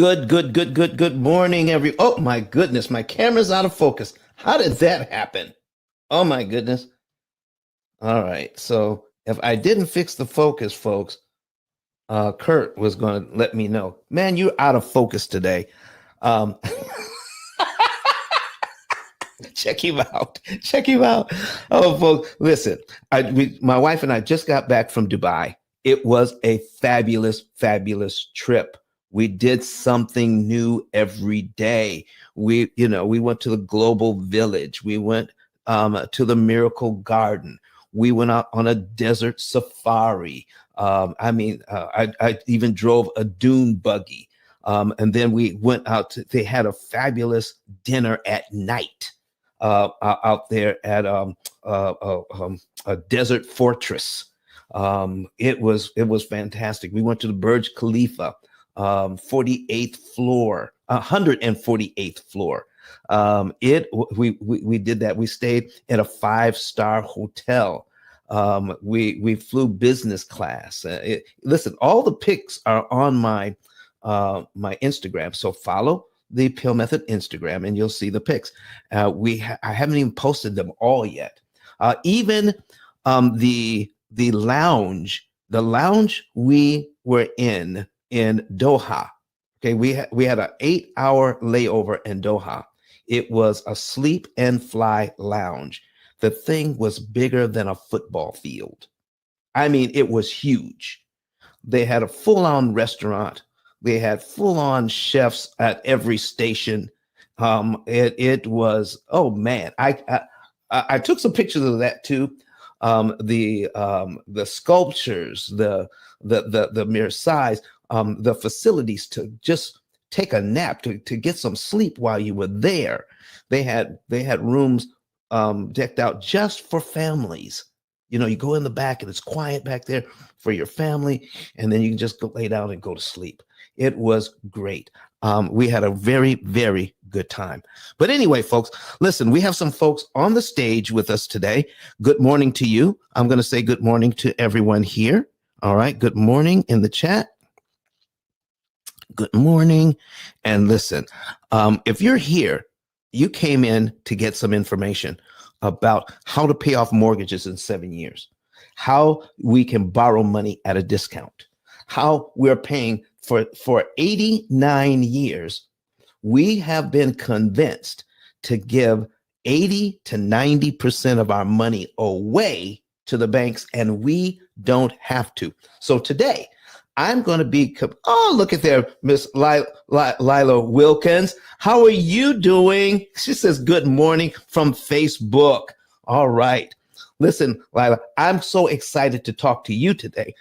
Good morning, oh my goodness, my camera's out of focus. How did that happen? Oh my goodness. All right. So if I didn't fix the focus, folks, Kurt was going to let me know. Man, you're out of focus today. Um, check him out. Check him out. Oh, folks, listen. My wife and I just got back from Dubai. It was a fabulous trip. We did something new every day. We went to the Global Village. We went to the Miracle Garden. We went out on a desert safari. I even drove a dune buggy. And then we went out they had a fabulous dinner at night out there at a desert fortress. It was fantastic. We went to the Burj Khalifa, 48th floor, 148th floor. We did that. We stayed at a 5-star hotel. We flew business class. Listen, all the pics are on my Instagram. So follow the P.I.L.L Method Instagram and you'll see the pics. I haven't even posted them all yet. Even the lounge we were in Doha. Okay, we had an 8-hour layover in Doha. It was a sleep and fly lounge. The thing was bigger than a football field. I mean, it was huge. They had a full-on restaurant. They had full-on chefs at every station. It was, oh man, I took some pictures of that too. The sculptures, the mere size, the facilities to just take a nap, to get some sleep while you were there. They had rooms decked out just for families. You go in the back and it's quiet back there for your family, and then you can just go lay down and go to sleep. It was great. We had a very good time. But anyway, folks, listen, we have some folks on the stage with us today. Good morning to you. I'm going to say good morning to everyone here. All right. Good morning in the chat. Good morning. And listen, if you're here, you came in to get some information about how to pay off mortgages in 7 years, how we can borrow money at a discount, how we're paying for 89 years. We have been convinced to give 80 to 90% of our money away to the banks, and we don't have to. So today, I'm going to be, oh, look at there, Miss Lila Wilkins. How are you doing? She says, good morning from Facebook. All right. Listen, Lila, I'm so excited to talk to you today.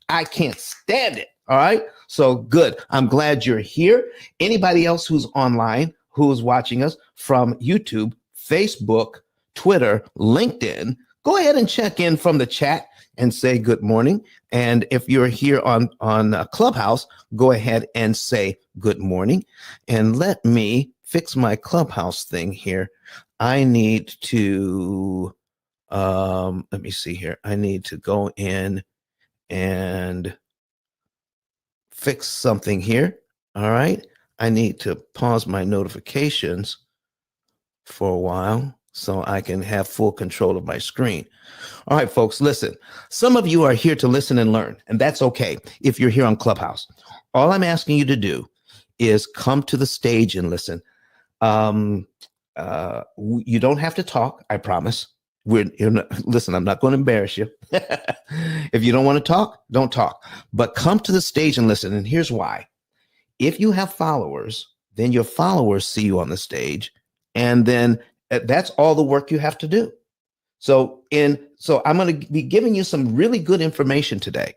I can't stand it. All right. So good. I'm glad you're here. Anybody else who's online, who's watching us from YouTube, Facebook, Twitter, LinkedIn, go ahead and check in from the chat and say good morning. And if you're here on Clubhouse, go ahead and say good morning. And let me fix my Clubhouse thing here. I need to, let me see here. I need to go in and fix something here. All right. I need to pause my notifications for a while so I can have full control of my screen. All right, folks, listen. Some of you are here to listen and learn, and that's okay if you're here on Clubhouse. All I'm asking you to do is come to the stage and listen. You don't have to talk, I promise. Listen, I'm not going to embarrass you. If you don't want to talk, don't talk. But come to the stage and listen, and here's why. If you have followers, then your followers see you on the stage, and then that's all the work you have to do. So I'm going to be giving you some really good information today.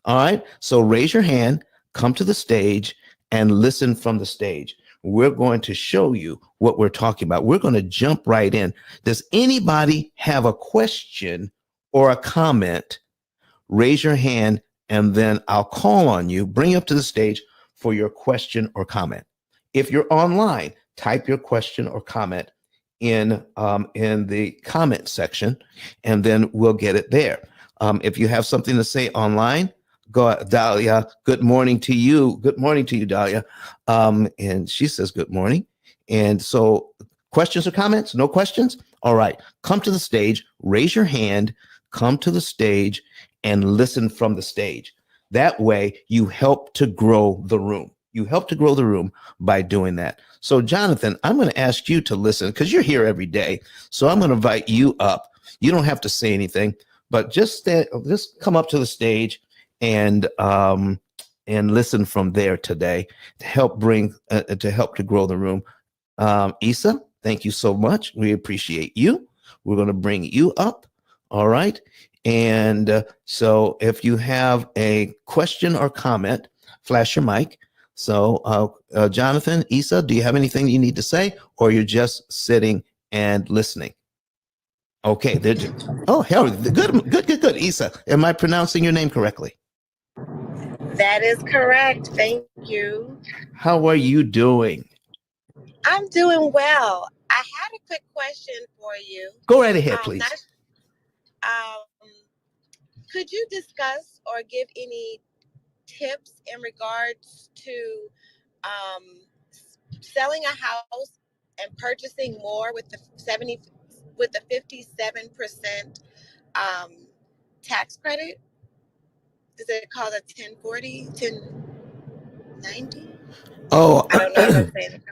All right. So raise your hand, come to the stage, and listen from the stage. We're going to show you what we're talking about. We're going to jump right in. Does anybody have a question or a comment? Raise your hand, and then I'll call on you, bring you up to the stage for your question or comment. If you're online, type your question or comment in the comment section, and then we'll get it there. If you have something to say online, Go, Dahlia. Good morning to you. Good morning to you, Dahlia. And she says good morning. And so, questions or comments? No questions? All right. Come to the stage, raise your hand, come to the stage, and listen from the stage. That way, you help to grow the room. You help to grow the room by doing that. So, Jonathan, I'm going to ask you to listen because you're here every day. So, I'm going to invite you up. You don't have to say anything, but just come up to the stage and listen from there today to help to grow the room. Isa, thank you so much. We appreciate you. We're going to bring you up. All right. And so if you have a question or comment, flash your mic. So Jonathan, Isa, do you have anything you need to say, or you're just sitting and listening? Okay. Oh, hell, good. Isa, am I pronouncing your name correctly? That is correct. Thank you. How are you doing? I'm doing well. I had a quick question for you. Go right ahead, please. Could you discuss or give any tips in regards to selling a house and purchasing more with the 57% tax credit? Is it called a 1040, 1090? Oh, I don't know if I'm saying it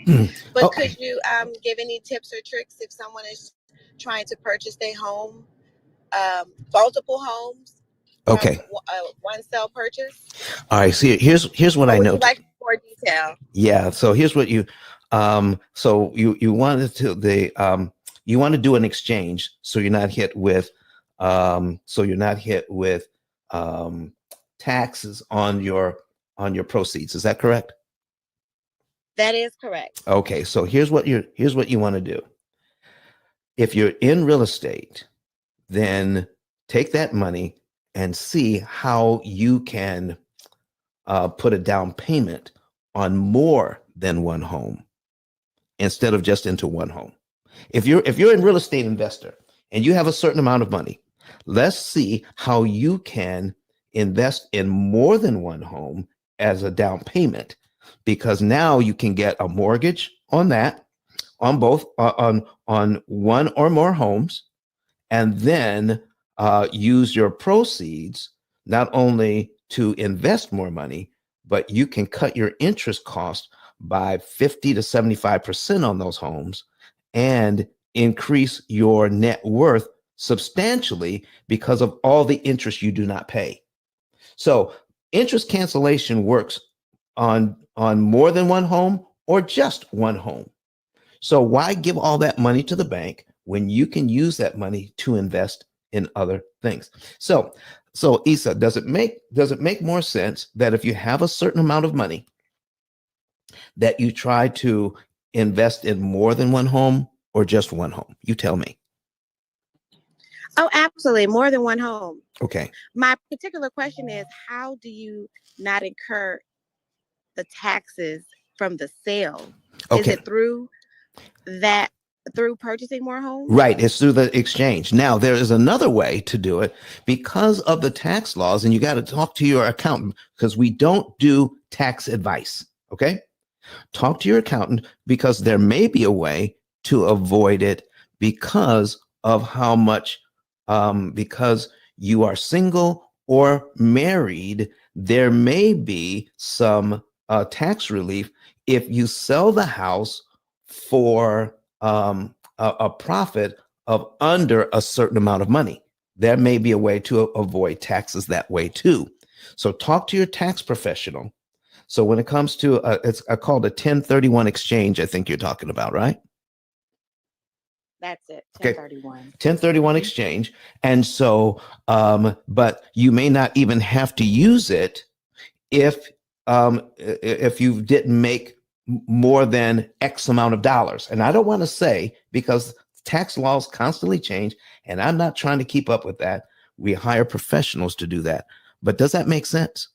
right. But could you give any tips or tricks if someone is trying to purchase their home, multiple homes? Okay. One sell purchase. All right. See, here's what I know. Would you like more detail? Yeah. So here's what you you wanted to you want to do an exchange so you're not hit with taxes on your proceeds. Is that correct? That is correct. Okay. So here's what you want to do. If you're in real estate, then take that money and see how you can put a down payment on more than one home instead of just into one home. If you're a real estate investor and you have a certain amount of money, let's see how you can invest in more than one home as a down payment, because now you can get a mortgage on that, on both on one or more homes, and then use your proceeds not only to invest more money, but you can cut your interest cost by 50 to 75% on those homes and increase your net worth substantially because of all the interest you do not pay. So interest cancellation works on more than one home or just one home. So why give all that money to the bank when you can use that money to invest in other things? So Isa, does it make more sense that if you have a certain amount of money that you try to invest in more than one home or just one home? You tell me. Oh, absolutely. More than one home. Okay. My particular question is, how do you not incur the taxes from the sale? Okay. Is it through purchasing more homes? Right. It's through the exchange. Now, there is another way to do it because of the tax laws, and you got to talk to your accountant because we don't do tax advice. Okay. Talk to your accountant because there may be a way to avoid it because of how much, because you are single or married, there may be some tax relief if you sell the house for a profit of under a certain amount of money. There may be a way to avoid taxes that way too. So talk to your tax professional. So when it comes to it's called a 1031 exchange, I think you're talking about, right? That's it. 1031. Okay. 1031 exchange. And so, but you may not even have to use it if you didn't make more than X amount of dollars. And I don't want to say, because tax laws constantly change, and I'm not trying to keep up with that. We hire professionals to do that. But does that make sense?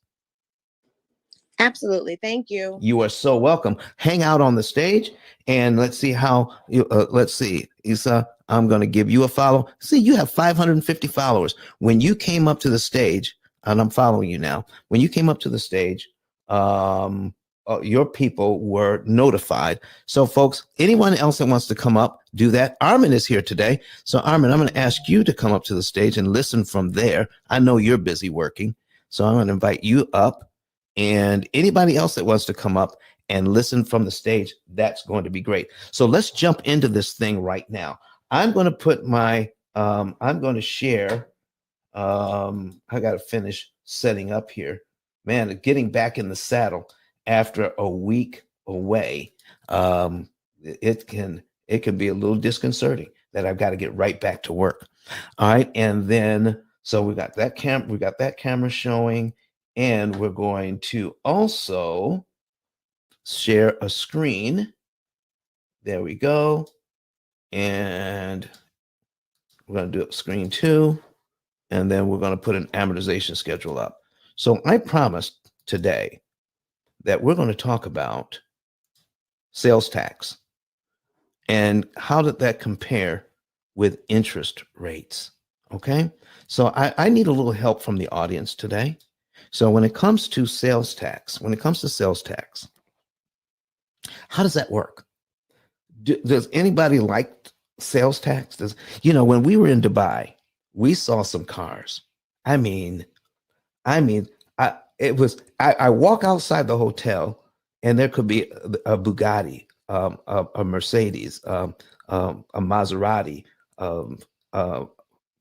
Absolutely. Thank you. You are so welcome. Hang out on the stage and let's see how you, let's see, Isa, I'm going to give you a follow. See, you have 550 followers. When you came up to the stage, and I'm following you now. When you came up to the stage, your people were notified. So, folks, anyone else that wants to come up, do that. Armin is here today. So, Armin, I'm going to ask you to come up to the stage and listen from there. I know you're busy working. So, I'm going to invite you up. And anybody else that wants to come up and listen from the stage, that's going to be great. So, let's jump into this thing right now. I'm going to put my, I'm going to share. I got to finish setting up here. Man, getting back in the saddle after a week away, it can be a little disconcerting that I've got to get right back to work. All right, and then so we got that camera showing, and we're going to also share a screen. There we go, and we're going to do screen 2, and then we're going to put an amortization schedule up. So I promised today that we're going to talk about sales tax and how did that compare with interest rates. Okay, so I need a little help from the audience today. So when it comes to sales tax, how does that work? Does anybody like sales tax? When we were in Dubai, we saw some cars. I walk outside the hotel and there could be a Bugatti, a Mercedes, a Maserati,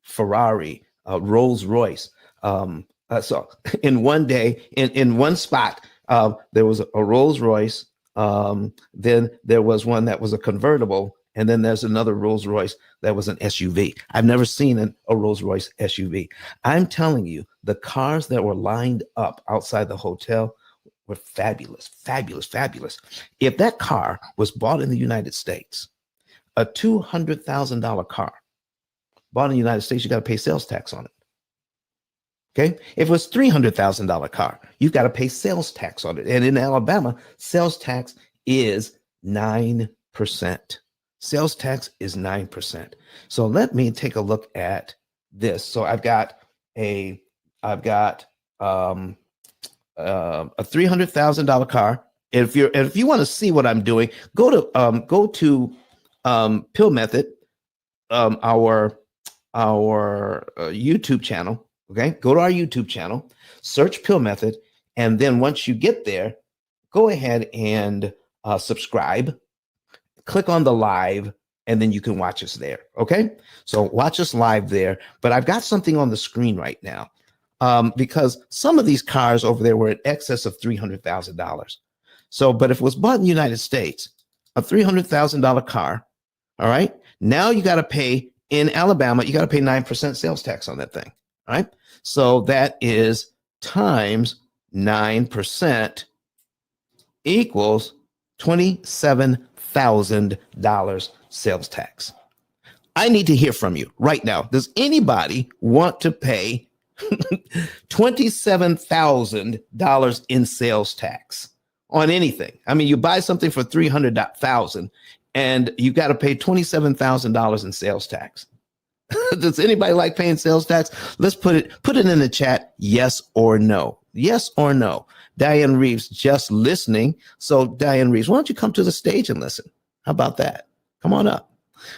Ferrari, Rolls Royce. So in one day, in one spot, there was a Rolls Royce. Then there was one that was a convertible. And then there's another Rolls Royce that was an SUV. I've never seen a Rolls Royce SUV. I'm telling you, the cars that were lined up outside the hotel were fabulous, fabulous, fabulous. If that car was bought in the United States, a $200,000 car bought in the United States, you got to pay sales tax on it. Okay. If it was $300,000 car, you've got to pay sales tax on it. And in Alabama, sales tax is 9%. Sales tax is 9%. So let me take a look at this. So I've got a $300,000 car. If you want to see what I'm doing, go to P.I.L.L Method, our YouTube channel. Okay, go to our YouTube channel, search P.I.L.L Method, and then once you get there, go ahead and subscribe. Click on the live, and then you can watch us there. Okay, so watch us live there. But I've got something on the screen right now because some of these cars over there were in excess of $300,000. So, but if it was bought in the United States, a $300,000 car, all right, now you got to pay in Alabama, you got to pay 9% sales tax on that thing. All right, so that is times 9% equals $27,000 sales tax. I need to hear from you right now. Does anybody want to pay $27,000 in sales tax on anything? I mean, you buy something for $300,000 and you got to pay $27,000 in sales tax. Does anybody like paying sales tax? Let's put it in the chat. Yes or no. Yes or no. Diane Reeves just listening. So Diane Reeves, why don't you come to the stage and listen? How about that? Come on up.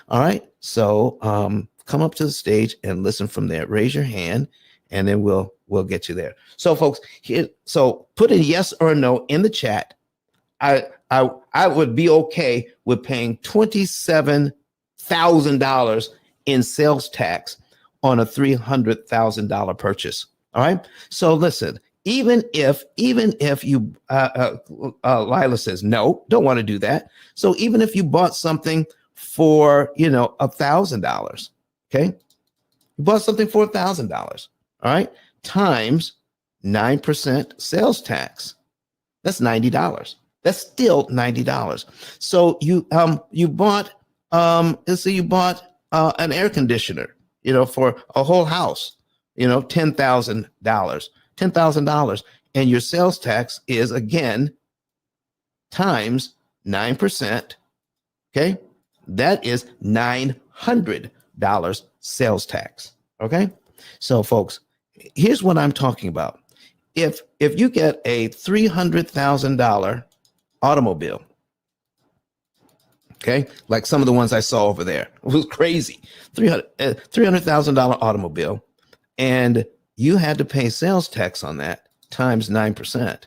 All right. So come up to the stage and listen from there. Raise your hand, and then we'll get you there. So folks, so put a yes or a no in the chat. I would be okay with paying $27,000 in sales tax on a $300,000 purchase. All right. So listen, even if you, Lila says, no, don't want to do that. So even if you bought something for, $1,000, okay, you bought something for $1,000, all right, times 9% sales tax, that's $90. That's still $90. So you bought, let's say you bought an air conditioner, for a whole house, $10,000, and your sales tax is again times 9%. Okay, that is $900 sales tax. Okay, so folks, here's what I'm talking about. If you get a $300,000 automobile, okay, like some of the ones I saw over there, it was crazy. $300,000 automobile, and you had to pay sales tax on that times 9%.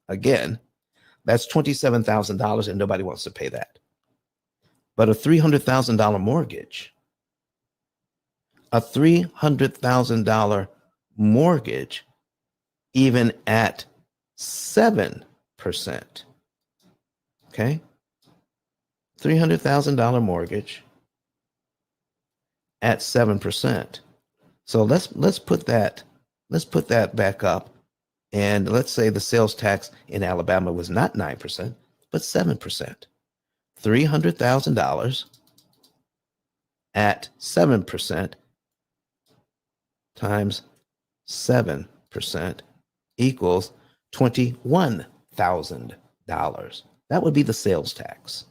Again, that's $27,000, and nobody wants to pay that. But a $300,000 mortgage, even at 7%, okay? $300,000 mortgage at 7%. So let's put that back up, and let's say the sales tax in Alabama was not 9%, but 7%. $300,000 at 7% times 7% equals $21,000. That would be the sales tax.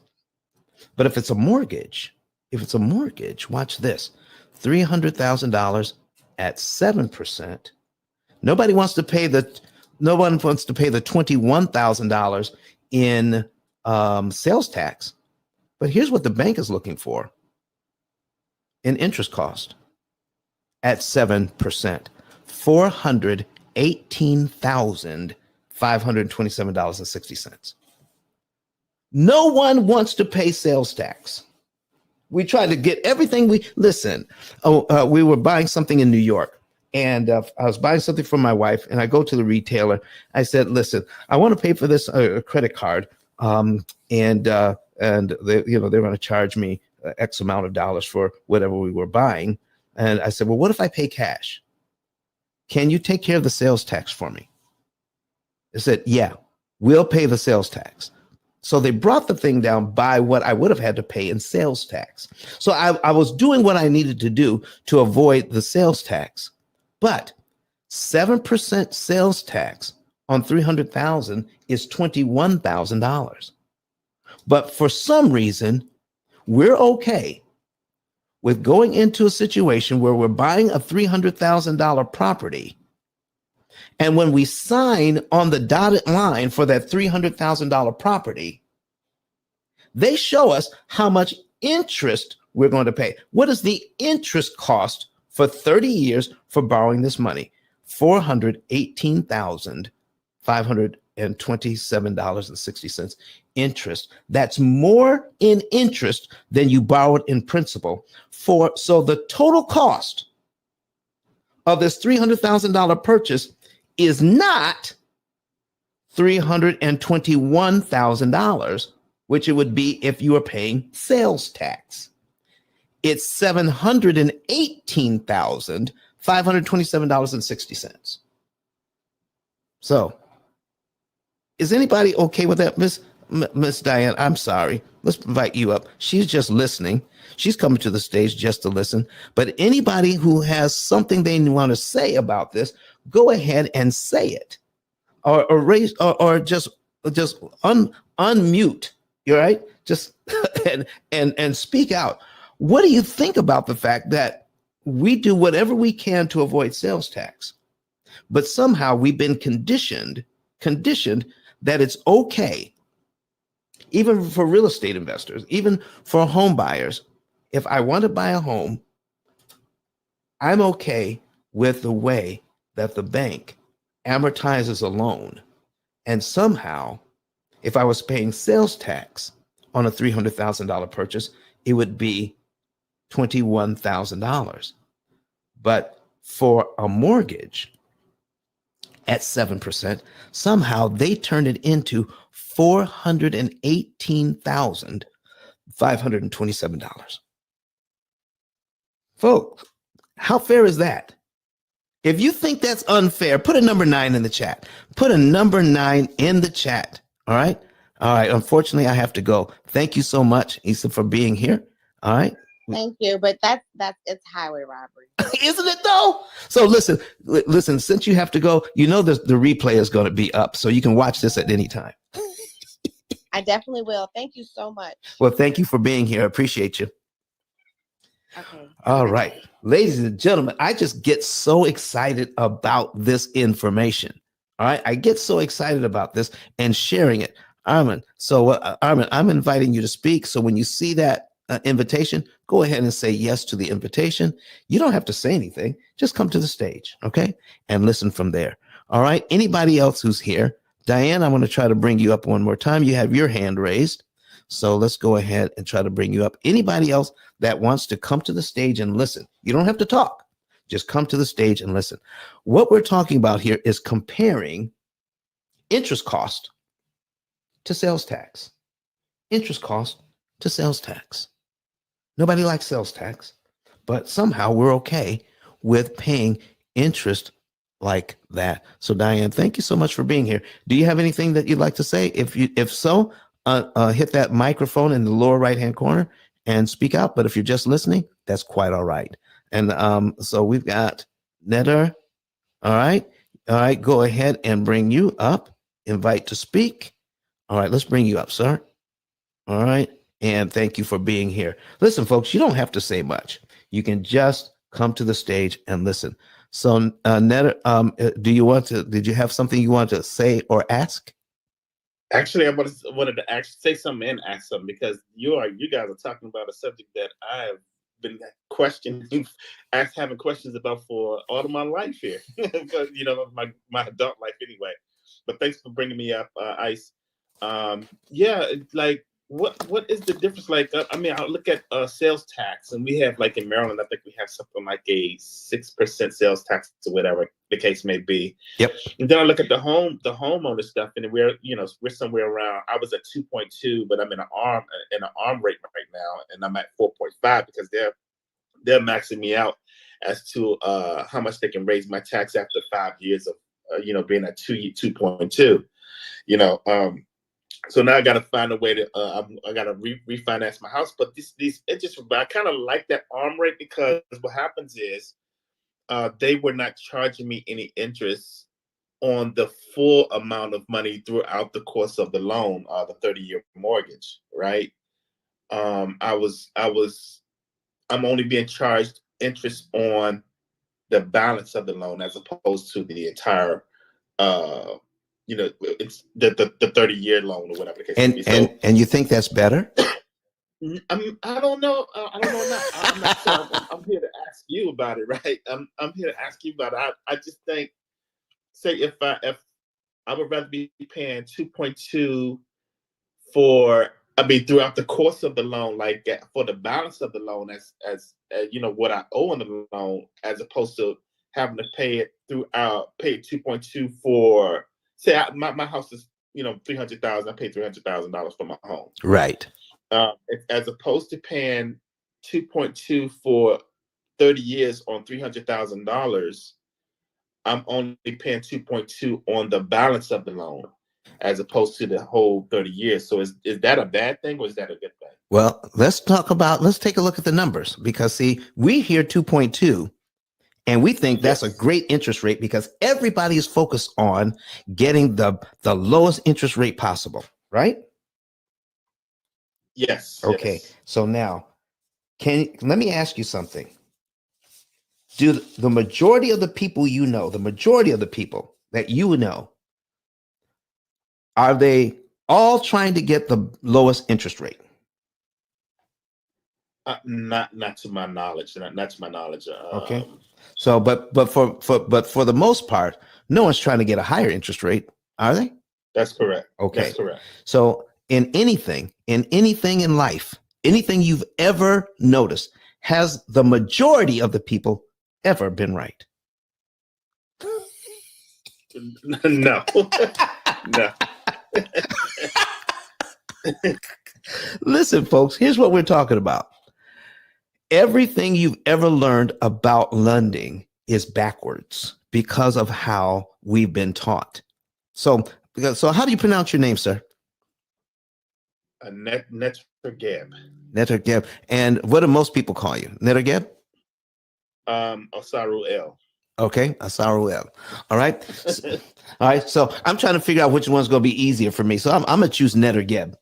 But if it's a mortgage, watch this. $300,000 at 7%. Nobody wants to pay the $21,000 in sales tax. But here's what the bank is looking for in interest cost at 7%, $418,527.60. No one wants to pay sales tax. We try to get everything we were buying something in New York, and I was buying something for my wife, and I go to the retailer. I said, listen, I want to pay for this credit card. And they, they're going to charge me X amount of dollars for whatever we were buying. And I said, well, what if I pay cash? Can you take care of the sales tax for me? They said, yeah, we'll pay the sales tax. So they brought the thing down by what I would have had to pay in sales tax. So I was doing what I needed to do to avoid the sales tax. But 7% sales tax on $300,000 is $21,000. But for some reason, we're okay with going into a situation where we're buying a $300,000 property. And when we sign on the dotted line for that $300,000 property, they show us how much interest we're going to pay. What is the interest cost for 30 years for borrowing this money? $418,527.60 interest. That's more in interest than you borrowed in principal. So the total cost of this $300,000 purchase is not $321,000, which it would be if you were paying sales tax. It's $718,527.60. So, is anybody okay with that, Miss Diane? I'm sorry. Let's invite you up. She's just listening. She's coming to the stage just to listen. But anybody who has something they want to say about this, go ahead and say it, or raise, or just unmute. You're right. Just and speak out. What do you think about the fact that we do whatever we can to avoid sales tax, but somehow we've been conditioned that it's okay, even for real estate investors, even for home buyers? If I want to buy a home, I'm okay with the way that the bank amortizes a loan. And somehow, if I was paying sales tax on a $300,000 purchase, it would be $21,000. But for a mortgage at 7%, somehow they turned it into $418,527. Folks, how fair is that? If you think that's unfair, put a number 9 in the chat. Put a number 9 in the chat. All right. All right. Unfortunately, I have to go. Thank you so much, Issa, for being here. All right. Thank you. But it's highway robbery. Isn't it though? So listen, since you have to go, the replay is going to be up, so you can watch this at any time. I definitely will. Thank you so much. Well, thank you for being here. I appreciate you. Okay. All right. Ladies and gentlemen, I just get so excited about this information. All right. I get so excited about this and sharing it. Armin, so Armin, I'm inviting you to speak. So when you see that invitation, go ahead and say yes to the invitation. You don't have to say anything. Just come to the stage, okay? And listen from there. All right. Anybody else who's here? Diane, I'm going to try to bring you up one more time. You have your hand raised. So let's go ahead and try to bring you up. Anybody else that wants to come to the stage and listen? You don't have to talk. Just come to the stage and listen. What we're talking about here is comparing interest cost to sales tax. Interest cost to sales tax. Nobody likes sales tax, but somehow we're okay with paying interest like that. So Diane, thank you so much for being here. Do you have anything that you'd like to say? If so, hit that microphone in the lower right-hand corner and speak out. But if you're just listening, that's quite all right. And so we've got Netter. All right. Go ahead and bring you up. Invite to speak. All right. Let's bring you up, sir. All right. And thank you for being here. Listen, folks, you don't have to say much. You can just come to the stage and listen. So, Netter, did you have something you want to say or ask? Actually, I wanted to say something and ask something, because you guys are talking about a subject that I've been having questions about for all of my life here, because my adult life anyway. But thanks for bringing me up, Ice. Like what is the difference? Like, I mean, I look at sales tax, and we have, like, in Maryland, I think we have something like a 6% sales tax or whatever the case may be. Yep. And then I look at the homeowner stuff, and we're somewhere around. I was at 2.2, but I'm in an arm rate right now, and I'm at 4.5 because they're maxing me out as to how much they can raise my tax after 5 years of being at 2.2. So now I got to find a way to I got to refinance my house. But I kind of like that arm rate, because what happens is they were not charging me any interest on the full amount of money throughout the course of the loan, the 30-year mortgage, right? I'm only being charged interest on the balance of the loan, as opposed to the entire it's the 30-year loan or whatever the case may be. And you think that's better? I don't know. I'm not sure. I'm here to ask you about it, right? I'm here to ask you about it. I just think, say if I would rather be paying 2.2 throughout the course of the loan, like for the balance of the loan, as what I owe on the loan, as opposed to having to pay 2.2 for, say, my house is $300,000. I pay $300,000 for my home, right? As opposed to paying 2.2 for 30 years on $300,000, I'm only paying 2.2 on the balance of the loan, as opposed to the whole 30 years. So is that a bad thing, or is that a good thing? Well, let's take a look at the numbers, because see, we hear 2.2 and we think that's a great interest rate, because everybody is focused on getting the lowest interest rate possible, right? Yes. Okay. Yes. So now, let me ask you something. Do the majority of the people that you know, are they all trying to get the lowest interest rate? Not to my knowledge. Not to my knowledge. Okay. So, but for the most part, no one's trying to get a higher interest rate, are they? That's correct. Okay. That's correct. So in anything in life, anything you've ever noticed, has the majority of the people ever been right? No. No. Listen, folks, here's what we're talking about. Everything you've ever learned about lending is backwards because of how we've been taught. So how do you pronounce your name, sir? Nettergeb. Nettergeb. And what do most people call you? Nettergeb? Osaru L. Okay, Osaru L. All right. All right. So I'm trying to figure out which one's going to be easier for me. So I'm going to choose Nettergeb.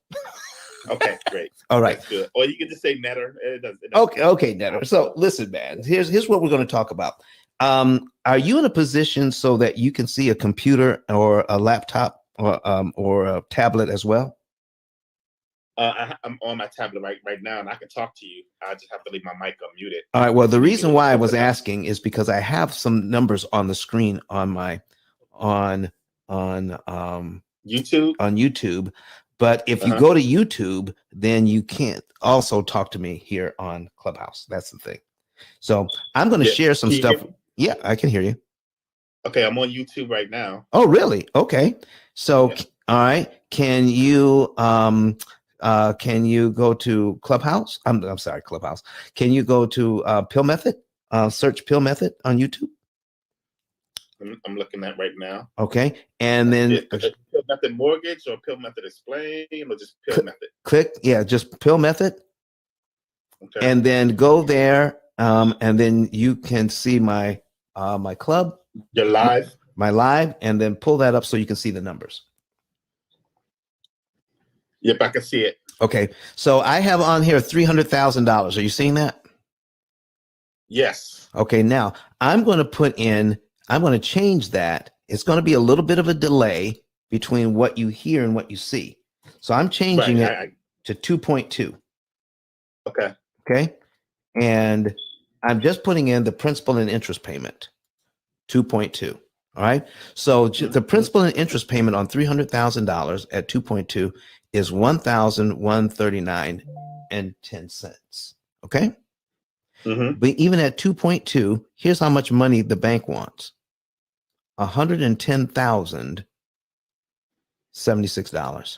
Okay, great. All right. That's good. Or you can just say netter. It doesn't Okay, Netter. So listen, man, here's what we're going to talk about. Are you in a position so that you can see a computer or a laptop or a tablet as well? I'm on my tablet right now, and I can talk to you. I just have to leave my mic unmuted. All right. Well, the So you reason can why I open was it up. asking is because I have some numbers on the screen on my on YouTube. YouTube. But if you go to YouTube, then you can't also talk to me here on Clubhouse. That's the thing. So I'm going to share some Can you stuff. hear me? Yeah, I can hear you. Okay, I'm on YouTube right now. Oh, really? Okay. So, Yeah. all right. Can you go to Clubhouse? I'm sorry, Clubhouse. Can you go to Pill Method? Search Pill Method on YouTube. I'm looking at right now. Okay. And then Pill Method Mortgage or Pill Method Explain or just Pill Method? click, just Pill Method. Okay. And then go there. And then you can see my my club. You're live. My live, and then pull that up so you can see the numbers. Yep, I can see it. Okay. So I have on here $300,000. Are you seeing that? Yes. Okay. Now I'm going to change that. It's going to be a little bit of a delay between what you hear and what you see. So I'm changing it to 2.2. Okay. Okay. And I'm just putting in the principal and interest payment, 2.2. All right. So the principal and interest payment on $300,000 at 2.2 is $1,139.10. Okay. But even at 2.2, here's how much money the bank wants: $110,076.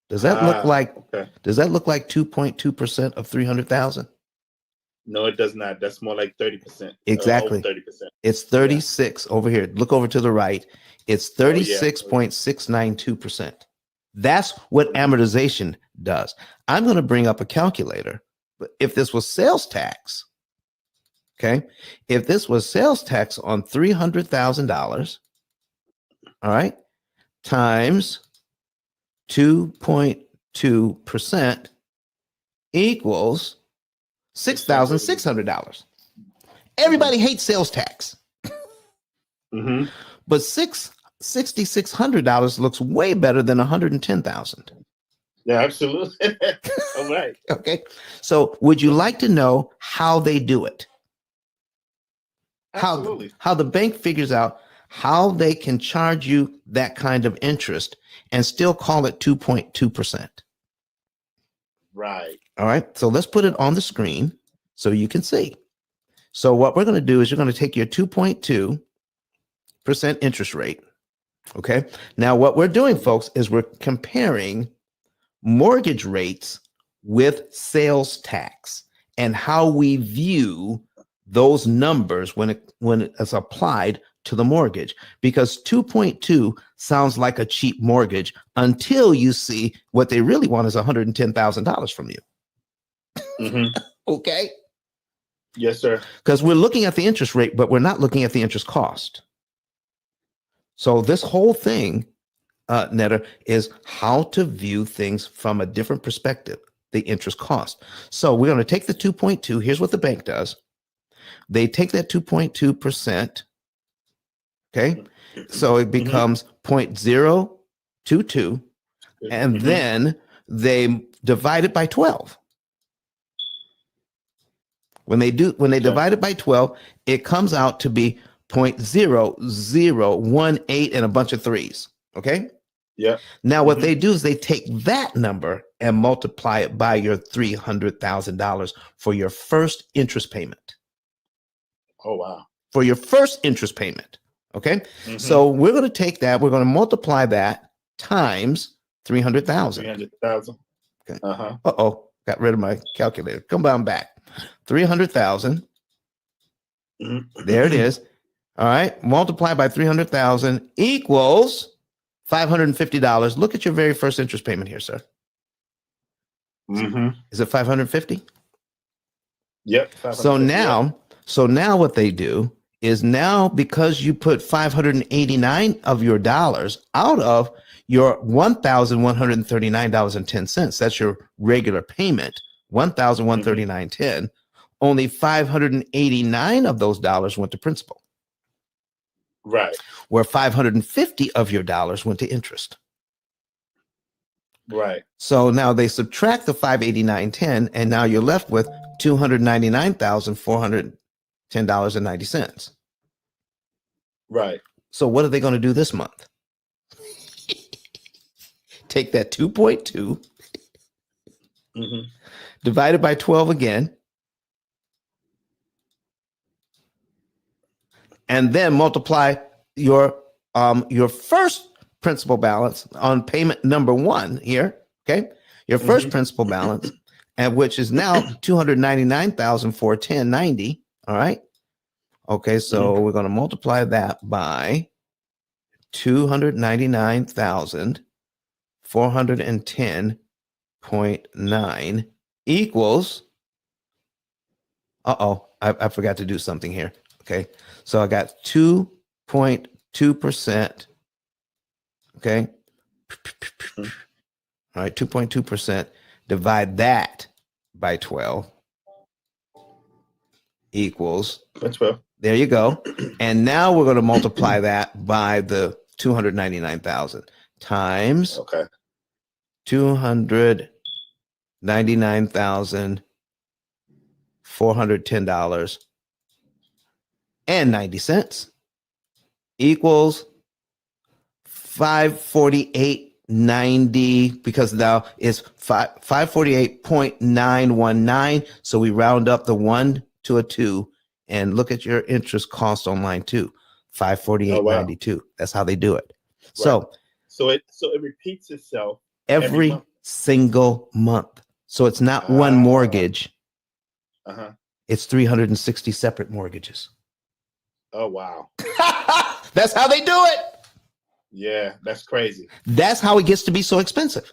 Does that look like? Okay. Does that look like 2.2% of 300,000? No, it does not. That's more like 30%. Exactly. 30%. It's 36 over here. Look over to the right. It's 36.692%. That's what amortization does. I'm going to bring up a calculator. But if this was sales tax, okay, if this was sales tax on $300,000, all right, times 2.2% equals $6,600. Everybody hates sales tax. But $6,600 looks way better than $110,000. Yeah, absolutely. All right. Okay. So would you like to know how they do it? Absolutely. How the bank figures out how they can charge you that kind of interest and still call it 2.2%. Right. All right. So let's put it on the screen so you can see. So what we're going to do is you're going to take your 2.2% interest rate. Okay. Now what we're doing, folks, is we're comparing mortgage rates with sales tax and how we view those numbers when it's applied to the mortgage, because 2.2 sounds like a cheap mortgage until you see what they really want is $110,000 from you. Okay. Yes, sir. Because we're looking at the interest rate, but we're not looking at the interest cost. So this whole thing, Netter, is how to view things from a different perspective, the interest cost. So we're going to take the 2.2. Here's what the bank does. They take that 2.2%. Okay. So it becomes 0.022. And then they divide it by 12. When they divide it by 12, it comes out to be 0.0018 and a bunch of threes. Okay. Yeah. Now what they do is they take that number and multiply it by your $300,000 for your first interest payment. Oh, wow. For your first interest payment. Okay. So we're going to take that. We're going to multiply that times 300,000. 300,000. Okay. Uh-oh. Got rid of my calculator. Come on back. 300,000. There it is. All right. Multiply by 300,000 equals $550. Look at your very first interest payment here, sir. Is it 550? Yep. So now what they do is, now because you put 589 of your dollars out of your $1,139.10. That's your regular payment, $1,139.10. Only 589 of those dollars went to principal. Right. Where 550 of your dollars went to interest. Right. So now they subtract the 589.10, and now you're left with $299,410.90. Right. So what are they going to do this month? Take that 2.2 divided by 12 again, and then multiply your first principal balance on payment number one here. Okay, your first principal balance, and which is now $299,410.90. All right. Okay, so we're going to multiply that by 299,410.9 equals. I forgot to do something here. Okay, so I got 2.2%. Okay, all right, 2.2%. Divide that by 12 equals 12. There you go. And now we're going to multiply that by the 299,000 times 299,410.90 equals 548.90, because now it's 548.919. So we round up the 1 to a 2 and look at your interest cost on line 2, 548.92. That's how they do it. Right. So it repeats itself every single month. So it's not one mortgage. It's 360 separate mortgages. Oh, wow. That's how they do it. Yeah, that's crazy. That's how it gets to be so expensive.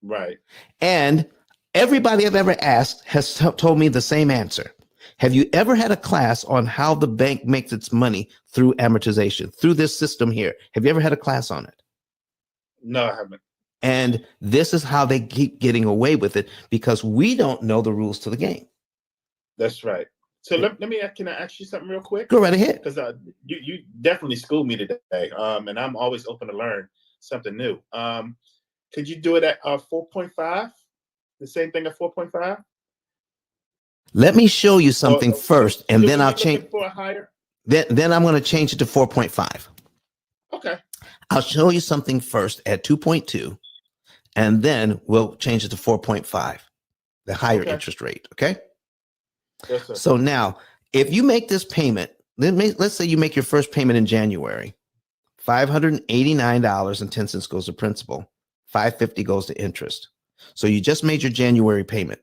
Right. And everybody I've ever asked has told me the same answer. Have you ever had a class on how the bank makes its money through amortization, through this system here? Have you ever had a class on it? No, I haven't. And this is how they keep getting away with it, because we don't know the rules to the game. That's right. So can I ask you something real quick? Go right ahead. Because you definitely schooled me today, and I'm always open to learn something new. Could you do it at 4.5? The same thing at 4.5? Let me show you something first, and then I'll change. For a higher? Then I'm going to change it to 4.5. Okay. I'll show you something first at 2.2, and then we'll change it to 4.5, the higher interest rate. Okay. Yes, sir. So now, if you make this payment, let's say you make your first payment in January, $589.10 goes to principal, $550 goes to interest. So you just made your January payment.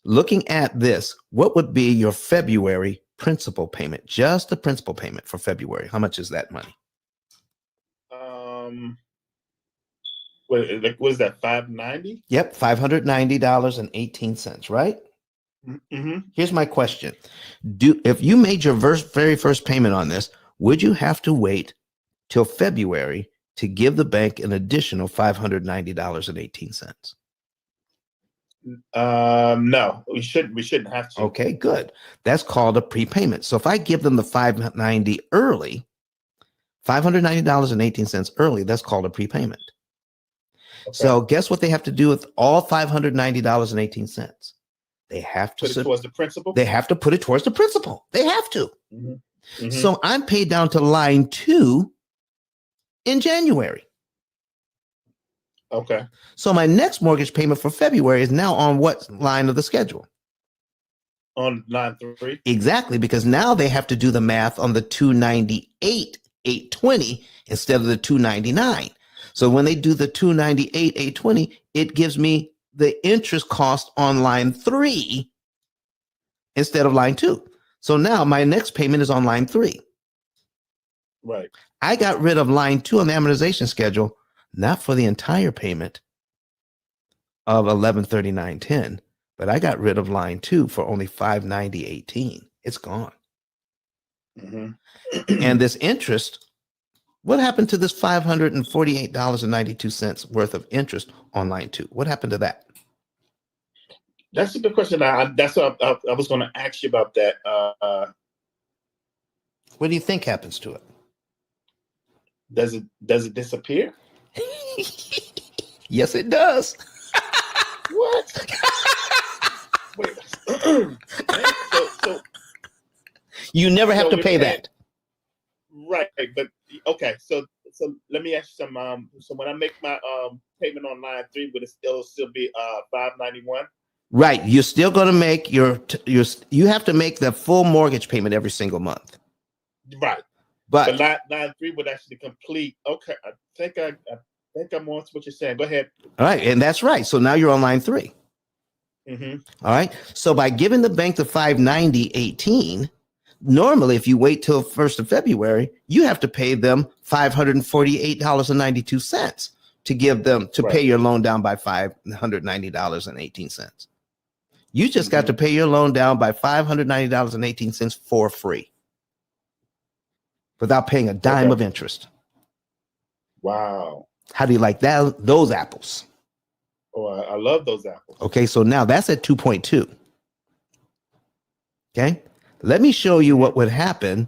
Looking at this, what would be your February principal payment? Just the principal payment for February. How much is that money? What is that, $590? Yep, $590.18, right? Here's my question. If you made your very first payment on this, would you have to wait till February to give the bank an additional $590.18? No, we shouldn't have to. Okay, good. That's called a prepayment. So if I give them the $590 early, $590.18 early, that's called a prepayment. Okay. So guess what they have to do with all $590.18? They have to put it towards the principal. They have to put it towards the principal. They have to. So I'm paid down to line 2 in January. Okay. So my next mortgage payment for February is now on what line of the schedule? On line 3. Exactly, because now they have to do the math on the 298,820 instead of the 299. So when they do the 298,820, it gives me the interest cost on line 3 instead of line 2. So now my next payment is on line 3. Right. I got rid of line 2 on the amortization schedule, not for the entire payment of $1,139.10, but I got rid of line 2 for only $590.18. It's gone. And this interest What happened to this $548.92 worth of interest on line 2? What happened to that? That's a good question. That's what I was going to ask you about that. What do you think happens to it? Does it disappear? Yes, it does. What? Wait. so you never have to pay that. Right, but okay. So let me ask you some. So when I make my payment on line 3, would it still be $591? Right. You're still going to make you have to make the full mortgage payment every single month. Right. But line 3 would actually complete. Okay. I think I'm on to what you're saying. Go ahead. All right. And that's right. So now you're on line 3. Mm-hmm. All right. So by giving the bank the $590.18, normally if you wait till 1st of February, you have to pay them $548.92 to give them to pay your loan down by $590.18. You just got to pay your loan down by $590.18 for free without paying a dime of interest. Wow. How do you like that? Those apples? Oh, I love those apples. Okay, so now that's at 2.2. Okay, let me show you what would happen.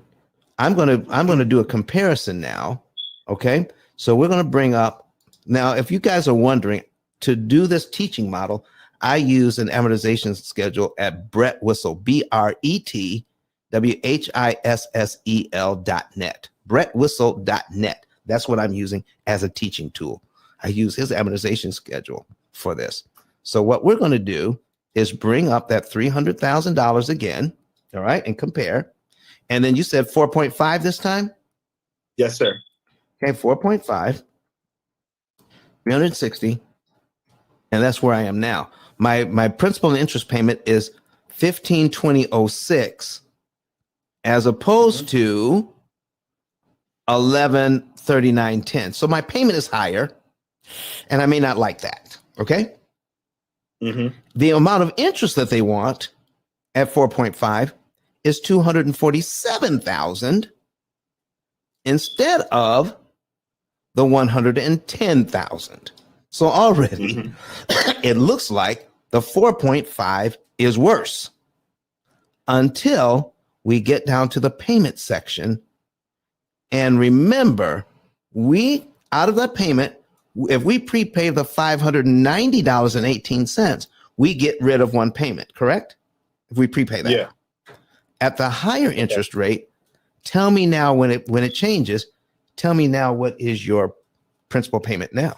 I'm gonna do a comparison now. Okay, so we're gonna bring up now. If you guys are wondering, to do this teaching model, I use an amortization schedule at Brett Whistle, BRETWHISSEL.net, BrettWhistle.net. That's what I'm using as a teaching tool. I use his amortization schedule for this. So what we're going to do is bring up that $300,000 again, all right, and compare. And then you said 4.5 this time? Yes, sir. Okay, 4.5, 360, and that's where I am now. My principal and interest payment is $1,520.06 as opposed to $1,139.10. So my payment is higher, and I may not like that. Okay. The amount of interest that they want at 4.5 is $247,000 instead of the $110,000. So already it looks like the 4.5 is worse until we get down to the payment section. And remember, out of that payment, if we prepay the $590.18, we get rid of one payment, correct? If we prepay that. Yeah. At the higher interest rate, tell me now when it changes, tell me now what is your principal payment now?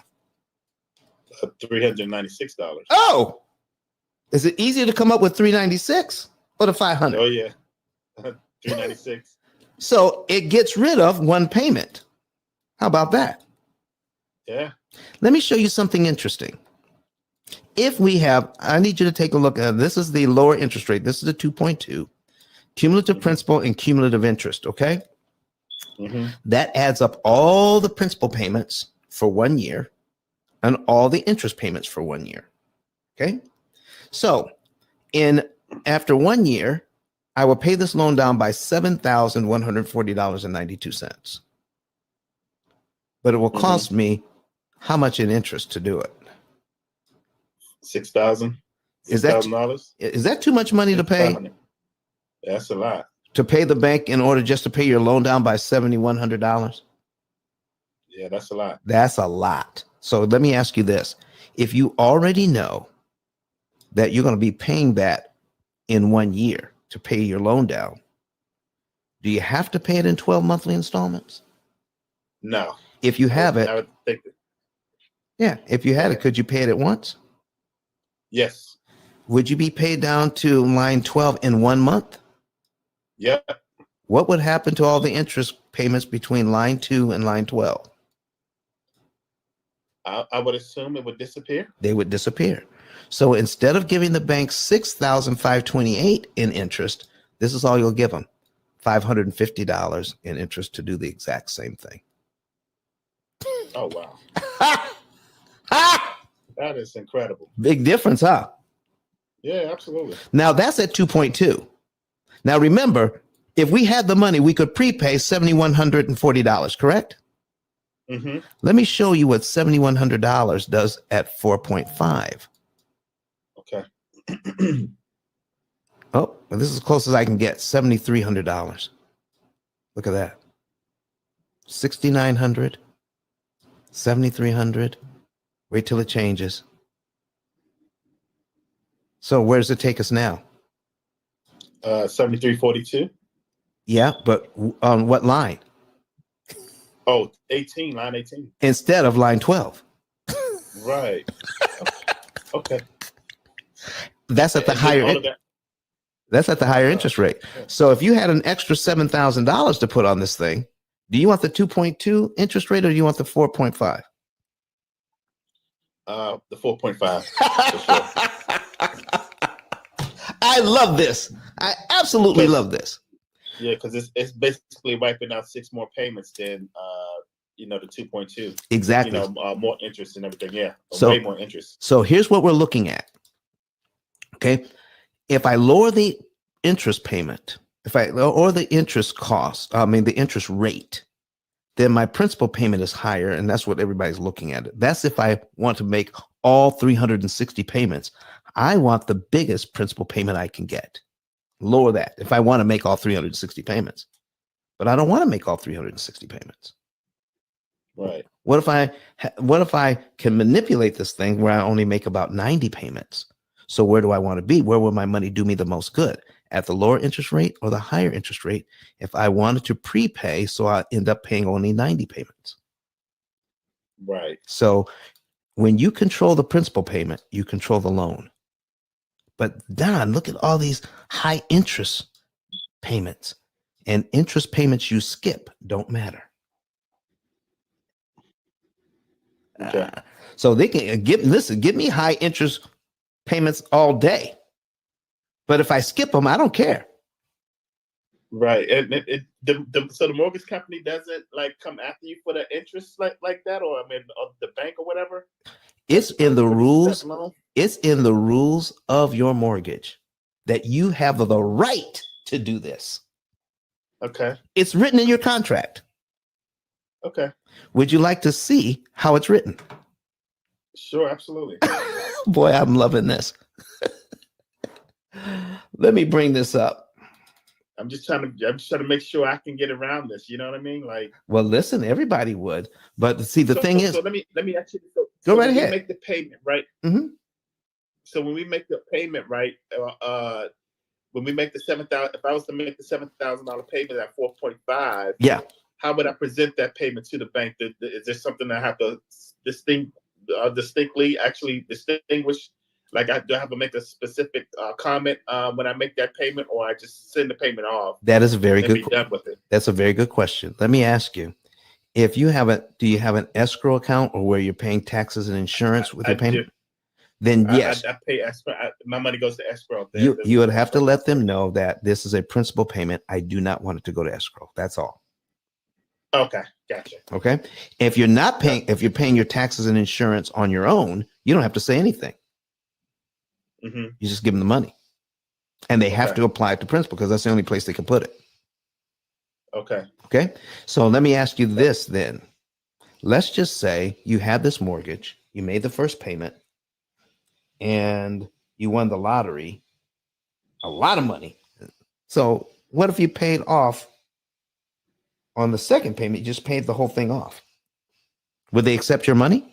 $396. Oh, is it easier to come up with $396 or the $500? Oh yeah, $396. So it gets rid of one payment. How about that? Yeah. Let me show you something interesting. If we have, I need you to take a look at this is the lower interest rate. This is the 2.2 cumulative principal and cumulative interest. Okay. That adds up all the principal payments for 1 year and all the interest payments for 1 year. Okay. So after 1 year, I will pay this loan down by $7,140.92. But it will cost me how much in interest to do it? $6,000. Is that too much money to pay? That's a lot. To pay the bank in order just to pay your loan down by $7,100? Yeah, that's a lot. That's a lot. So let me ask you this. If you already know that you're going to be paying that in 1 year to pay your loan down, do you have to pay it in 12 monthly installments? No. If you have it, I would think if you had it, could you pay it at once? Yes. Would you be paid down to line 12 in 1 month? Yep. What would happen to all the interest payments between line 2 and line 12? I would assume it would disappear. They would disappear. So instead of giving the bank $6,528 in interest, this is all you'll give them, $550 in interest to do the exact same thing. Oh, wow. That is incredible. Big difference, huh? Yeah, absolutely. Now that's at 2.2. Now remember, if we had the money, we could prepay $7,140, correct? Mm-hmm. Let me show you what $7,100 does at 4.5. Okay. Oh, well, this is as close as I can get. $7,300. Look at that. 6,900, 7,300. Wait till it changes. So where does it take us now? 7342. Yeah, but on what line? Oh, 18, line 18. Instead of line 12. Right. Okay. That's at the And then higher all of that. That's at the higher interest rate. So if you had an extra $7,000 to put on this thing, do you want the 2.2 interest rate or do you want the 4.5? The 4.5 for sure. I love this. I absolutely love this. Yeah, because it's basically wiping out 6 more payments than the 2.2. Exactly. More interest and everything. Yeah, So, way more interest. So here's what we're looking at. Okay, if I lower the interest payment, if I lower the interest cost, the interest rate, then my principal payment is higher, and that's what everybody's looking at. That's if I want to make all 360 payments. I want the biggest principal payment I can get. Lower that if I want to make all 360 payments, but I don't want to make all 360 payments. Right. What if I can manipulate this thing where I only make about 90 payments? So where do I want to be? Where will my money do me the most good? At the lower interest rate or the higher interest rate if I wanted to prepay, so I end up paying only 90 payments. Right. So when you control the principal payment, you control the loan. But Don, look at all these high interest payments, and interest payments you skip don't matter. Okay. So they can give me high interest payments all day. But if I skip them, I don't care. Right. And so the mortgage company doesn't come after you for the interest like that, or of the bank or whatever. It's in the rules. It's in the rules of your mortgage that you have the right to do this. Okay. It's written in your contract. Okay. Would you like to see how it's written? Sure, absolutely. Boy, I'm loving this. Let me bring this up. I'm just trying to make sure I can get around this. You know what I mean? Well, listen, everybody would, but see, the thing is, so let me actually go right ahead. We make the payment, right? Mm-hmm. So when we make the payment, right? When we make the $7,000, if I was to make the $7,000 payment at 4.5, yeah, how would I present that payment to the bank? Is there something I have to distinctly actually distinguish? Do I have to make a specific comment when I make that payment, or I just send the payment off? That is a very good. Be done with it. That's a very good question. Let me ask you: do you have an escrow account, or where you're paying taxes and insurance with your payment? Then yes, I pay escrow. My money goes to escrow. You would have to let them know that this is a principal payment. I do not want it to go to escrow. That's all. Okay, gotcha. Okay, if you're not paying, if you're paying your taxes and insurance on your own, you don't have to say anything. Mm-hmm. You just give them the money, and they have to apply it to principal because that's the only place they can put it. Okay. Okay. So let me ask you this then. Let's just say you had this mortgage, you made the first payment, and you won the lottery, a lot of money. So what if you paid off on the second payment? You just paid the whole thing off. Would they accept your money?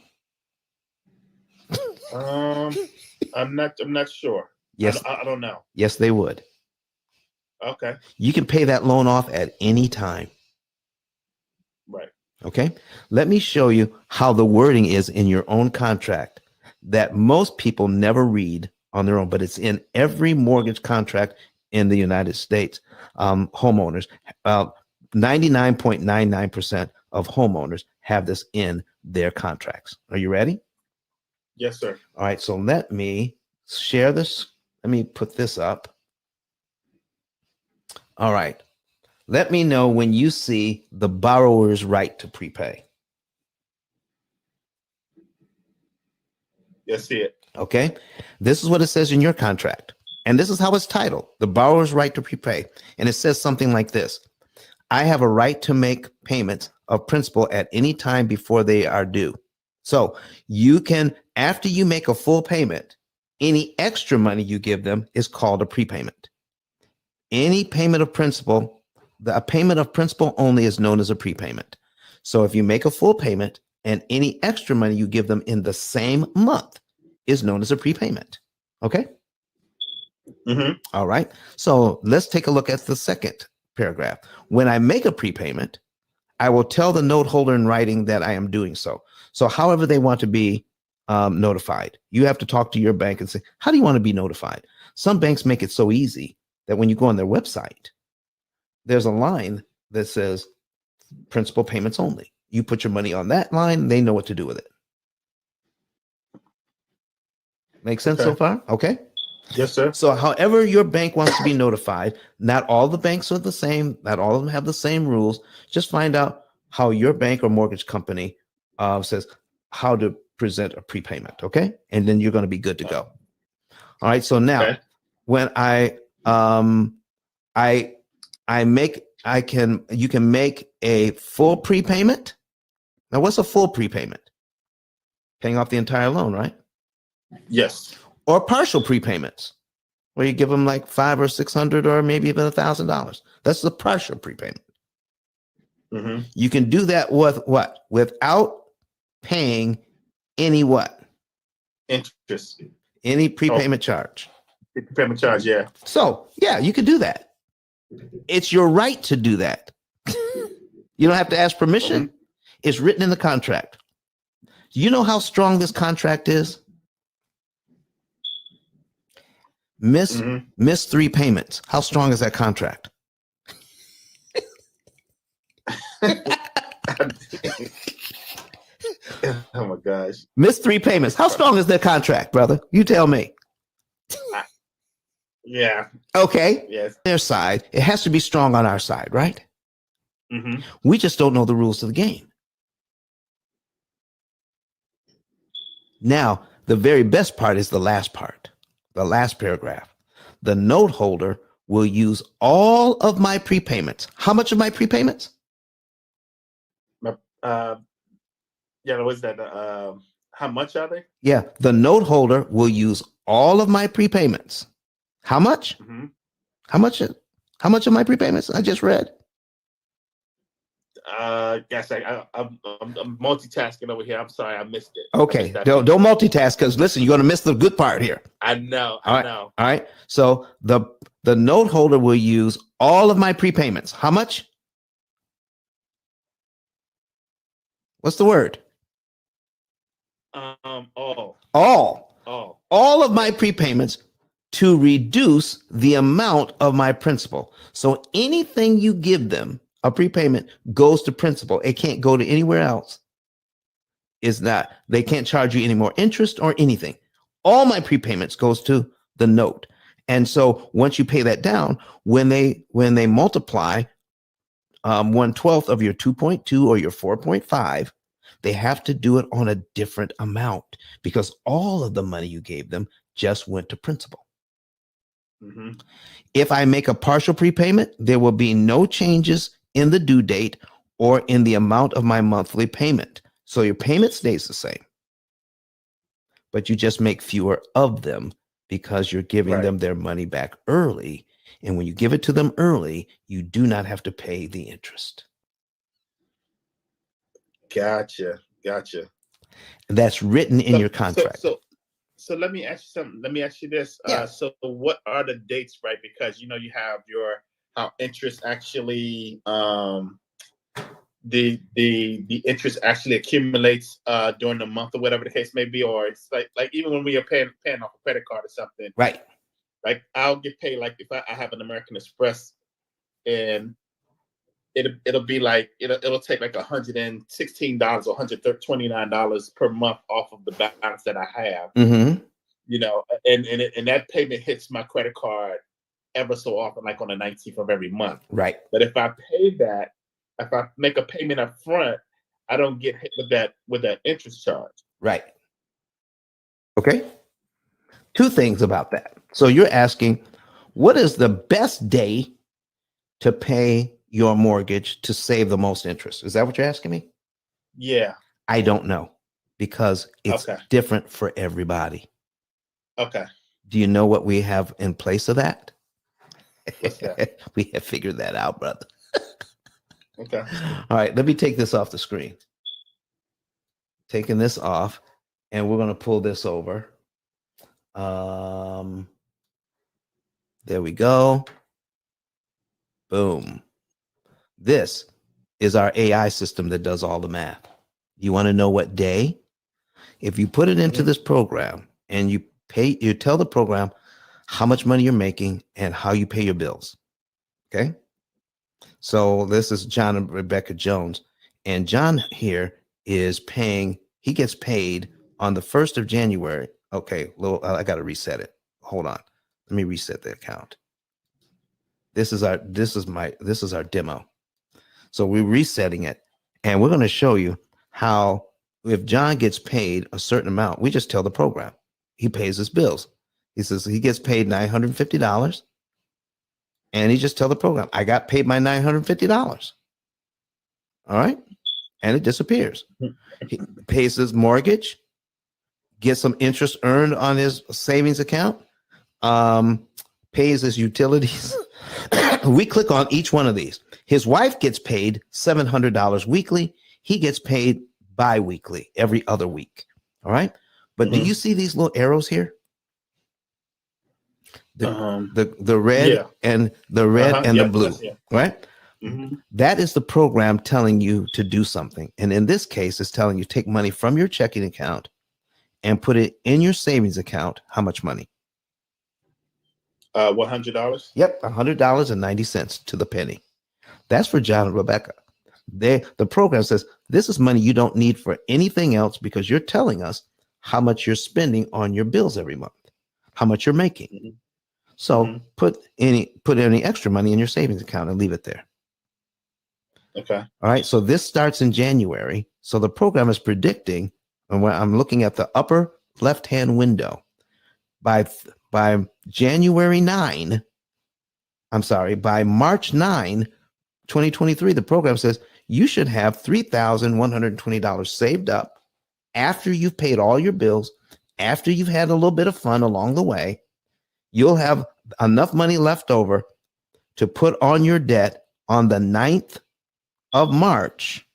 I'm not sure. Yes. I don't know. Yes, they would. Okay. You can pay that loan off at any time. Right. Okay. Let me show you how the wording is in your own contract that most people never read on their own, but it's in every mortgage contract in the United States. Homeowners, 99.99% of homeowners have this in their contracts. Are you ready? Yes, sir. All right. So let me share this. Let me put this up. All right. Let me know when you see the borrower's right to prepay. Yes, see it. Okay. This is what it says in your contract. And this is how it's titled, the borrower's right to prepay. And it says something like this: I have a right to make payments of principal at any time before they are due. So you can, after you make a full payment, any extra money you give them is called a prepayment. Any payment of principal, a payment of principal only is known as a prepayment. So if you make a full payment and any extra money you give them in the same month is known as a prepayment. Okay. Mm-hmm. All right. So let's take a look at the second paragraph. When I make a prepayment, I will tell the note holder in writing that I am doing so. So however they want to be notified, you have to talk to your bank and say, how do you want to be notified? Some banks make it so easy that when you go on their website, there's a line that says principal payments only. You put your money on that line, they know what to do with it. Make sense so far? Okay. Yes, sir. So however your bank wants to be notified, not all the banks are the same, not all of them have the same rules. Just find out how your bank or mortgage company says how to present a prepayment, okay? And then you're going to be good to go. All right. So now when you can make a full prepayment. Now, what's a full prepayment? Paying off the entire loan, right? Yes. Or partial prepayments, where you give them like $500 or $600 or maybe even $1,000. That's the partial prepayment. Mm-hmm. You can do that with what? Without paying any what? Interest. Any prepayment charge. Prepayment charge, yeah. So, yeah, you can do that. It's your right to do that. You don't have to ask permission. Mm-hmm. It's written in the contract. Do you know how strong this contract is? Miss 3 payments. How strong is that contract? Oh my gosh. Miss 3 payments. How strong is that contract, brother? You tell me. Yeah. Okay. Yes. Their side. It has to be strong on our side, right? Mm-hmm. We just don't know the rules of the game. Now, the very best part is the last part, the last paragraph. The note holder will use all of my prepayments. How much of my prepayments? Yeah, what's that? How much are they? Yeah, the note holder will use all of my prepayments. How much? Mm-hmm. How much of my prepayments I just read? Yes, I'm multitasking over here. I'm sorry, I missed it. Okay, don't multitask because listen, you're going to miss the good part here. I know. All right. I know. All right. So the note holder will use all of my prepayments. How much? What's the word? All. All of my prepayments to reduce the amount of my principal. So anything you give them, a prepayment, goes to principal. It can't go to anywhere else. They can't charge you any more interest or anything. All my prepayments goes to the note. And so once you pay that down, when they multiply 1/12 of your 2.2 or your 4.5, they have to do it on a different amount because all of the money you gave them just went to principal. Mm-hmm. If I make a partial prepayment, there will be no changes in the due date or in the amount of my monthly payment. So your payment stays the same, but you just make fewer of them because you're giving them their money back early. And when you give it to them early, you do not have to pay the interest. Gotcha. That's written in your contract. So let me ask you something. Let me ask you this. Yeah. So what are the dates, right? Because you have how interest actually the interest actually accumulates during the month or whatever the case may be, or it's like even when we are paying off a credit card or something. Right. Like I'll get paid like if I have an American Express and it'll be like it'll take like $116 or $129 per month off of the balance that I have. Mm-hmm. And that payment hits my credit card ever so often, like on the 19th of every month. Right. But if I pay that, if I make a payment up front, I don't get hit with that interest charge. Right. Okay. 2 things about that. So you're asking, what is the best day to pay your mortgage to save the most interest? Is that what you're asking me? Yeah. I don't know, because it's Okay. different for everybody. Okay. Do you know what we have in place of that? What's that? We have figured that out, brother. Okay. All right, let me take this off the screen. Taking this off, and we're going to pull this over. There we go. Boom. This is our AI system that does all the math. You want to know what day? If you put it into this program and you tell the program how much money you're making and how you pay your bills. Okay. So this is John and Rebecca Jones. And John here is paying, he gets paid on the 1st of January. Okay, I got to reset it. Hold on. Let me reset the account. This is our demo. So we're resetting it, and we're going to show you how, if John gets paid a certain amount, we just tell the program he pays his bills. He says he gets paid $950, and he just tell the program, I got paid my $950. All right, and it disappears. He pays his mortgage, gets some interest earned on his savings account, pays his utilities. We click on each one of these. His wife gets paid $700 weekly. He gets paid bi-weekly, every other week. All right. But do you see these little arrows here? The red and the red and the blue, right? That is the program telling you to do something. And in this case, it's telling you take money from your checking account and put it in your savings account. How much money? $100. Yep, $100.90 to the penny. That's for John and Rebecca. The program says this is money you don't need for anything else, because you're telling us how much you're spending on your bills every month, how much you're making. So put any extra money in your savings account and leave it there. Okay. All right. So this starts in January. So the program is predicting, and when I'm looking at the upper left-hand window, by January 9, by March 9, 2023, the program says you should have $3,120 saved up after you've paid all your bills, after you've had a little bit of fun along the way. You'll have enough money left over to put on your debt on the 9th of March,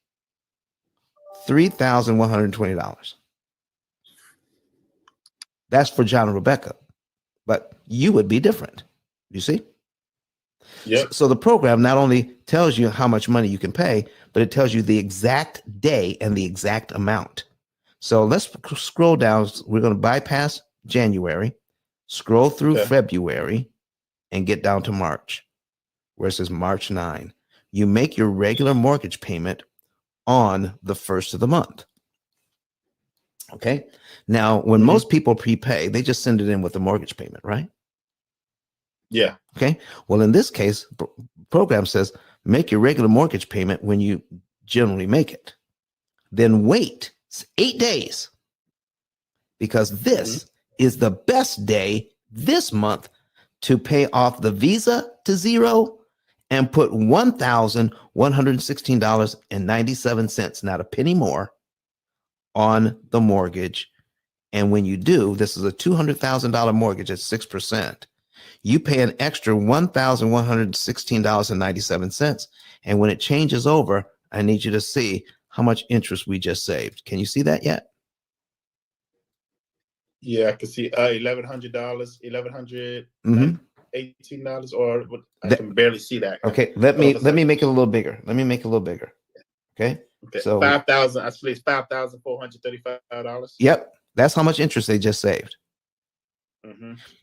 $3,120. That's for John and Rebecca, but you would be different. You see? Yep. So the program not only tells you how much money you can pay, but it tells you the exact day and the exact amount. So let's scroll down. We're going to bypass January, scroll through February, and get down to March, where it says March 9. You make your regular mortgage payment on the 1st of the month. Okay. Now, when most people prepay, they just send it in with the mortgage payment, right? Yeah. Okay. Well, in this case, program says make your regular mortgage payment when you generally make it. Then wait 8 days, because this is the best day this month to pay off the Visa to zero and put $1,116.97, not a penny more, on the mortgage. And when you do, this is a $200,000 mortgage at 6%. You pay an extra $1,116.97. And when it changes over, I need you to see how much interest we just saved. Can you see that yet? Yeah, I can see $1,100, $1,118, or I can barely see that. Okay, let me make it a little bigger. Okay. So 5,000. I see it's $5,435. Yep, that's how much interest they just saved.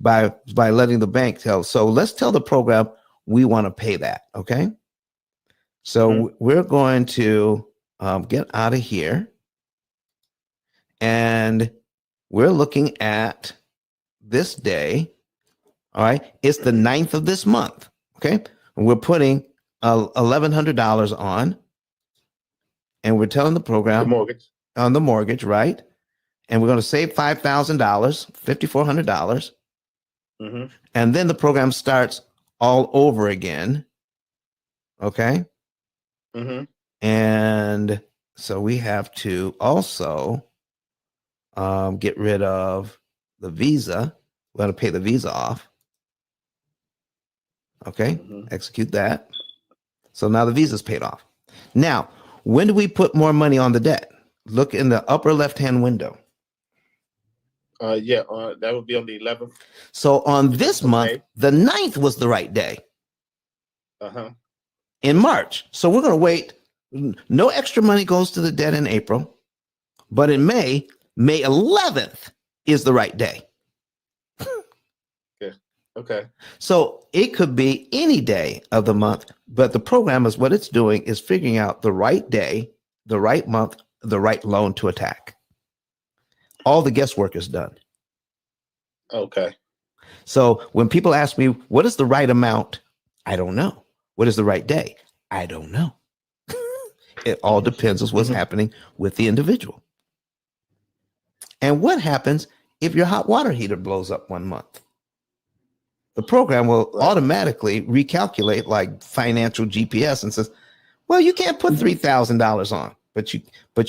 By letting the bank tell. So let's tell the program we want to pay that. Okay. So we're going to get out of here, and we're looking at this day. All right. It's the 9th of this month. Okay. And we're putting $1,100 on, and we're telling the program on the mortgage, right? And we're going to save $5,000, $5,400. And then the program starts all over again. Okay. Mm-hmm. And so we have to also get rid of the Visa. We're going to pay the Visa off. Okay. Mm-hmm. Execute that. So now the Visa's paid off. Now, when do we put more money on the debt? Look in the upper left-hand window. That would be on the 11th. So on this month, the 9th was the right day. Uh-huh. In March. So we're going to wait. No extra money goes to the debt in April. But in May 11th is the right day. Okay. So it could be any day of the month, but the program is what it's doing is figuring out the right day, the right month, the right loan to attack. All the guesswork is done. Okay. So when people ask me, what is the right amount? I don't know. What is the right day? I don't know. It all depends on what's happening with the individual. And what happens if your hot water heater blows up one month? The program will automatically recalculate like financial GPS and says, well, you can't put $3,000 on, but you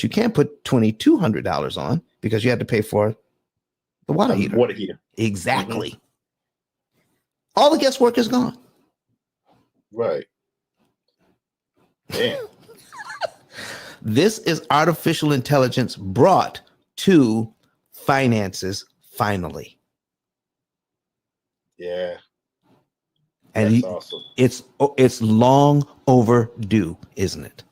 can put $2,200 on because you had to pay for the water heater. Water heater. Exactly. Mm-hmm. All the guesswork is gone. Right. Damn. This is artificial intelligence brought to finances finally. Yeah. And that's awesome. It's long overdue, isn't it?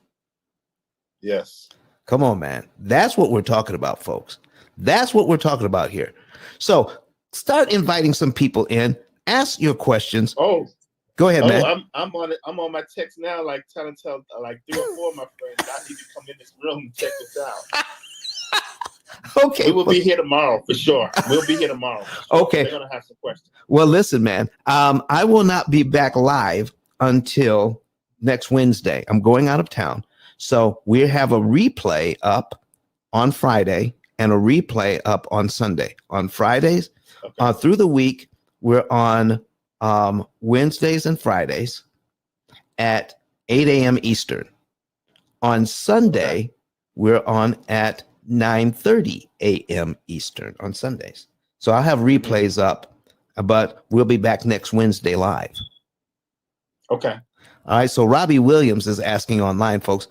Yes. Come on, man. That's what we're talking about, folks. That's what we're talking about here. So start inviting some people in. Ask your questions. Oh, go ahead, man. I'm on it. I'm on my text now, like tell like 3 or 4 of my friends. I need to come in this room and check this out. Okay. We will be here tomorrow for sure. We'll be here tomorrow. Okay. They're gonna have some questions. Well, listen, man. I will not be back live until next Wednesday. I'm going out of town. So we have a replay up on Friday and a replay up on Sunday. On Fridays, through the week, we're on Wednesdays and Fridays at 8 a.m. Eastern. On Sunday, we're on at 9:30 a.m. Eastern on Sundays. So I'll have replays up, but we'll be back next Wednesday live. Okay. All right. So Robbie Williams is asking online, folks,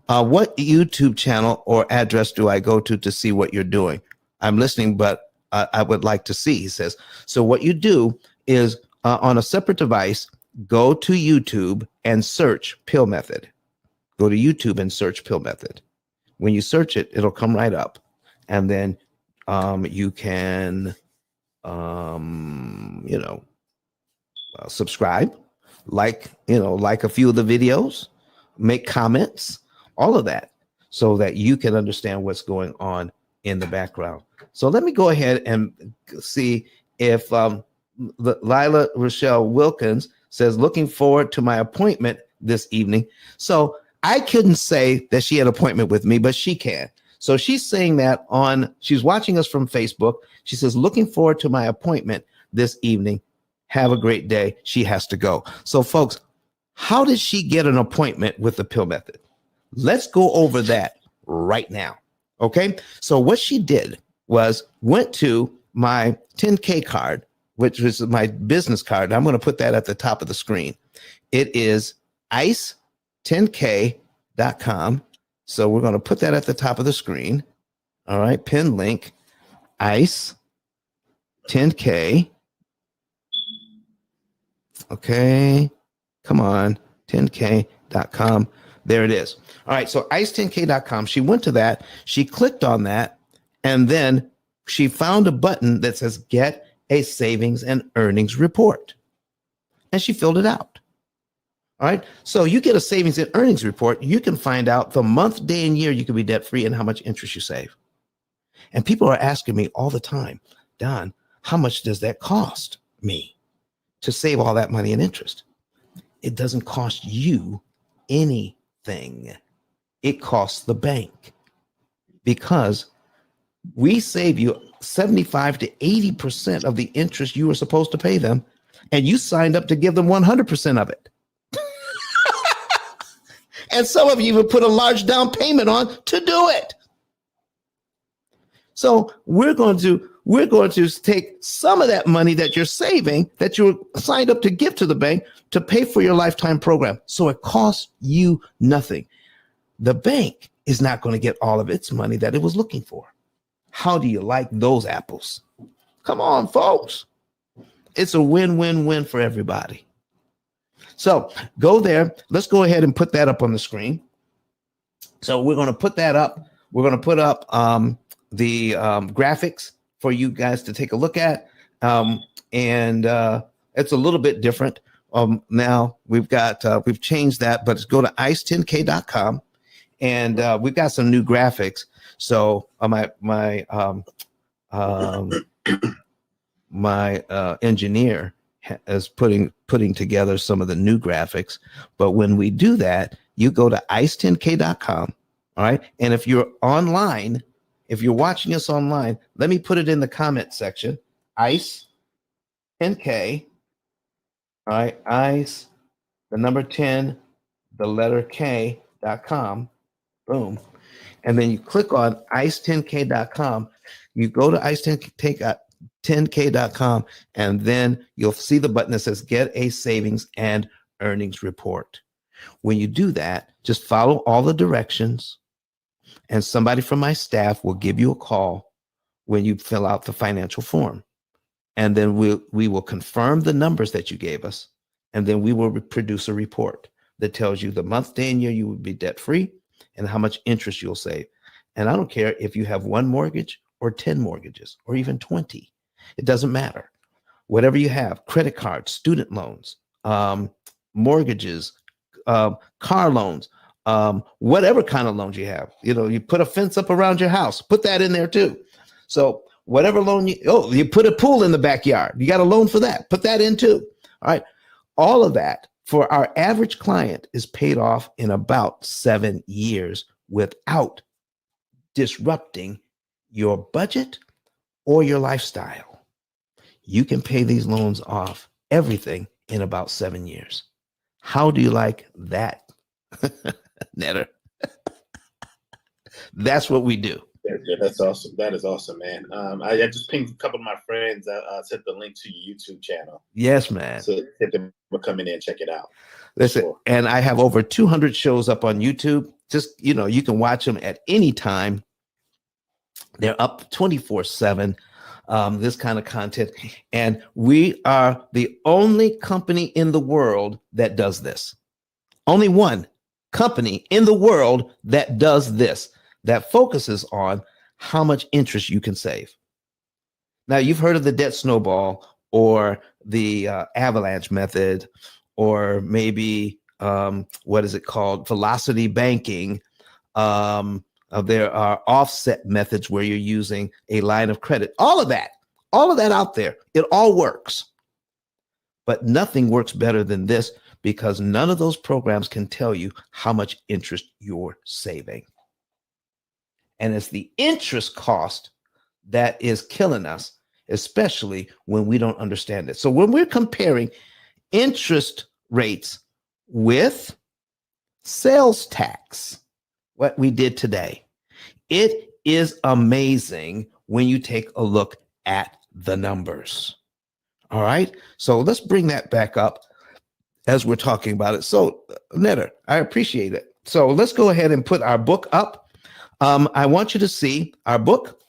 what YouTube channel or address do I go to see what you're doing? I'm listening, but I would like to see, he says. So what you do is on a separate device, go to YouTube and search P.I.L.L Method. Go to YouTube and search P.I.L.L Method. When you search it, it'll come right up. And then you can, subscribe, like a few of the videos, make comments, all of that, so that you can understand what's going on in the background. So let me go ahead and see if Lila Rochelle Wilkins says, looking forward to my appointment this evening. So I couldn't say that she had an appointment with me, but she can. So she's saying that she's watching us from Facebook. She says, looking forward to my appointment this evening. Have a great day. She has to go. So folks, how did she get an appointment with the P.I.L.L Method? Let's go over that right now. Okay. So what she did was went to my 10K card, which was my business card. I'm going to put that at the top of the screen. It is ice10k.com. So we're going to put that at the top of the screen. All right. Pin link, ice10k. Okay. Come on. 10k.com. There it is. All right. So ice10k.com. She went to that. She clicked on that. And then she found a button that says get a savings and earnings report. And she filled it out. All right. So you get a savings and earnings report. You can find out the month, day, and year you can be debt free and how much interest you save. And people are asking me all the time, Don, how much does that cost me to save all that money in interest? It doesn't cost you anything. It costs the bank, because we save you 75 to 80% of the interest you were supposed to pay them, and you signed up to give them 100% of it. And some of you even put a large down payment on to do it. So we're going to take some of that money that you're saving, that you're signed up to give to the bank, to pay for your lifetime program. So it costs you nothing. The bank is not going to get all of its money that it was looking for. How do you like those apples? Come on, folks. It's a win-win-win for everybody. So go there. Let's go ahead and put that up on the screen. So we're going to put that up. We're going to put up the graphics for you guys to take a look at. And it's a little bit different. Now we've changed that, but go to ice10k.com, and we've got some new graphics. So my engineer is putting together some of the new graphics. But when we do that, you go to ice10k.com. All right. And if you're online, if you're watching us online, let me put it in the comment section. ice10k. All right. Ice, the number 10, the letter K.com. Boom. And then you click on ice10k.com. You go to ice10k.com, and then you'll see the button that says Get a Savings and Earnings Report. When you do that, just follow all the directions, and somebody from my staff will give you a call when you fill out the financial form. And then we will confirm the numbers that you gave us, and then we will produce a report that tells you the month, day, and year you would be debt-free and how much interest you'll save. And I don't care if you have one mortgage or 10 mortgages or even 20. It doesn't matter. Whatever you have, credit cards, student loans, mortgages, car loans, whatever kind of loans you have. You put a fence up around your house, put that in there too. So whatever loan you put a pool in the backyard, you got a loan for that, put that in too. All right. All of that for our average client is paid off in about 7 years without disrupting your budget or your lifestyle. You can pay these loans off, everything, in about 7 years. How do you like that, Netter? That's what we do. Yeah, that's awesome. That is awesome, man. I just pinged a couple of my friends. I sent the link to your YouTube channel. Yes, man. So if them will come in and check it out. Listen, sure. And I have over 200 shows up on YouTube. Just, you can watch them at any time. They're up 24/7, this kind of content. And we are the only company in the world that does this. Only one company in the world that does this, that focuses on how much interest you can save. Now, you've heard of the debt snowball or the avalanche method, or maybe what is it called? Velocity banking. There are offset methods where you're using a line of credit. All of that out there, it all works. But nothing works better than this, because none of those programs can tell you how much interest you're saving. And it's the interest cost that is killing us, especially when we don't understand it. So when we're comparing interest rates with sales tax, what we did today, it is amazing when you take a look at the numbers. All right. So let's bring that back up as we're talking about it. So, Netter, I appreciate it. So let's go ahead and put our book up. I want you to see our book,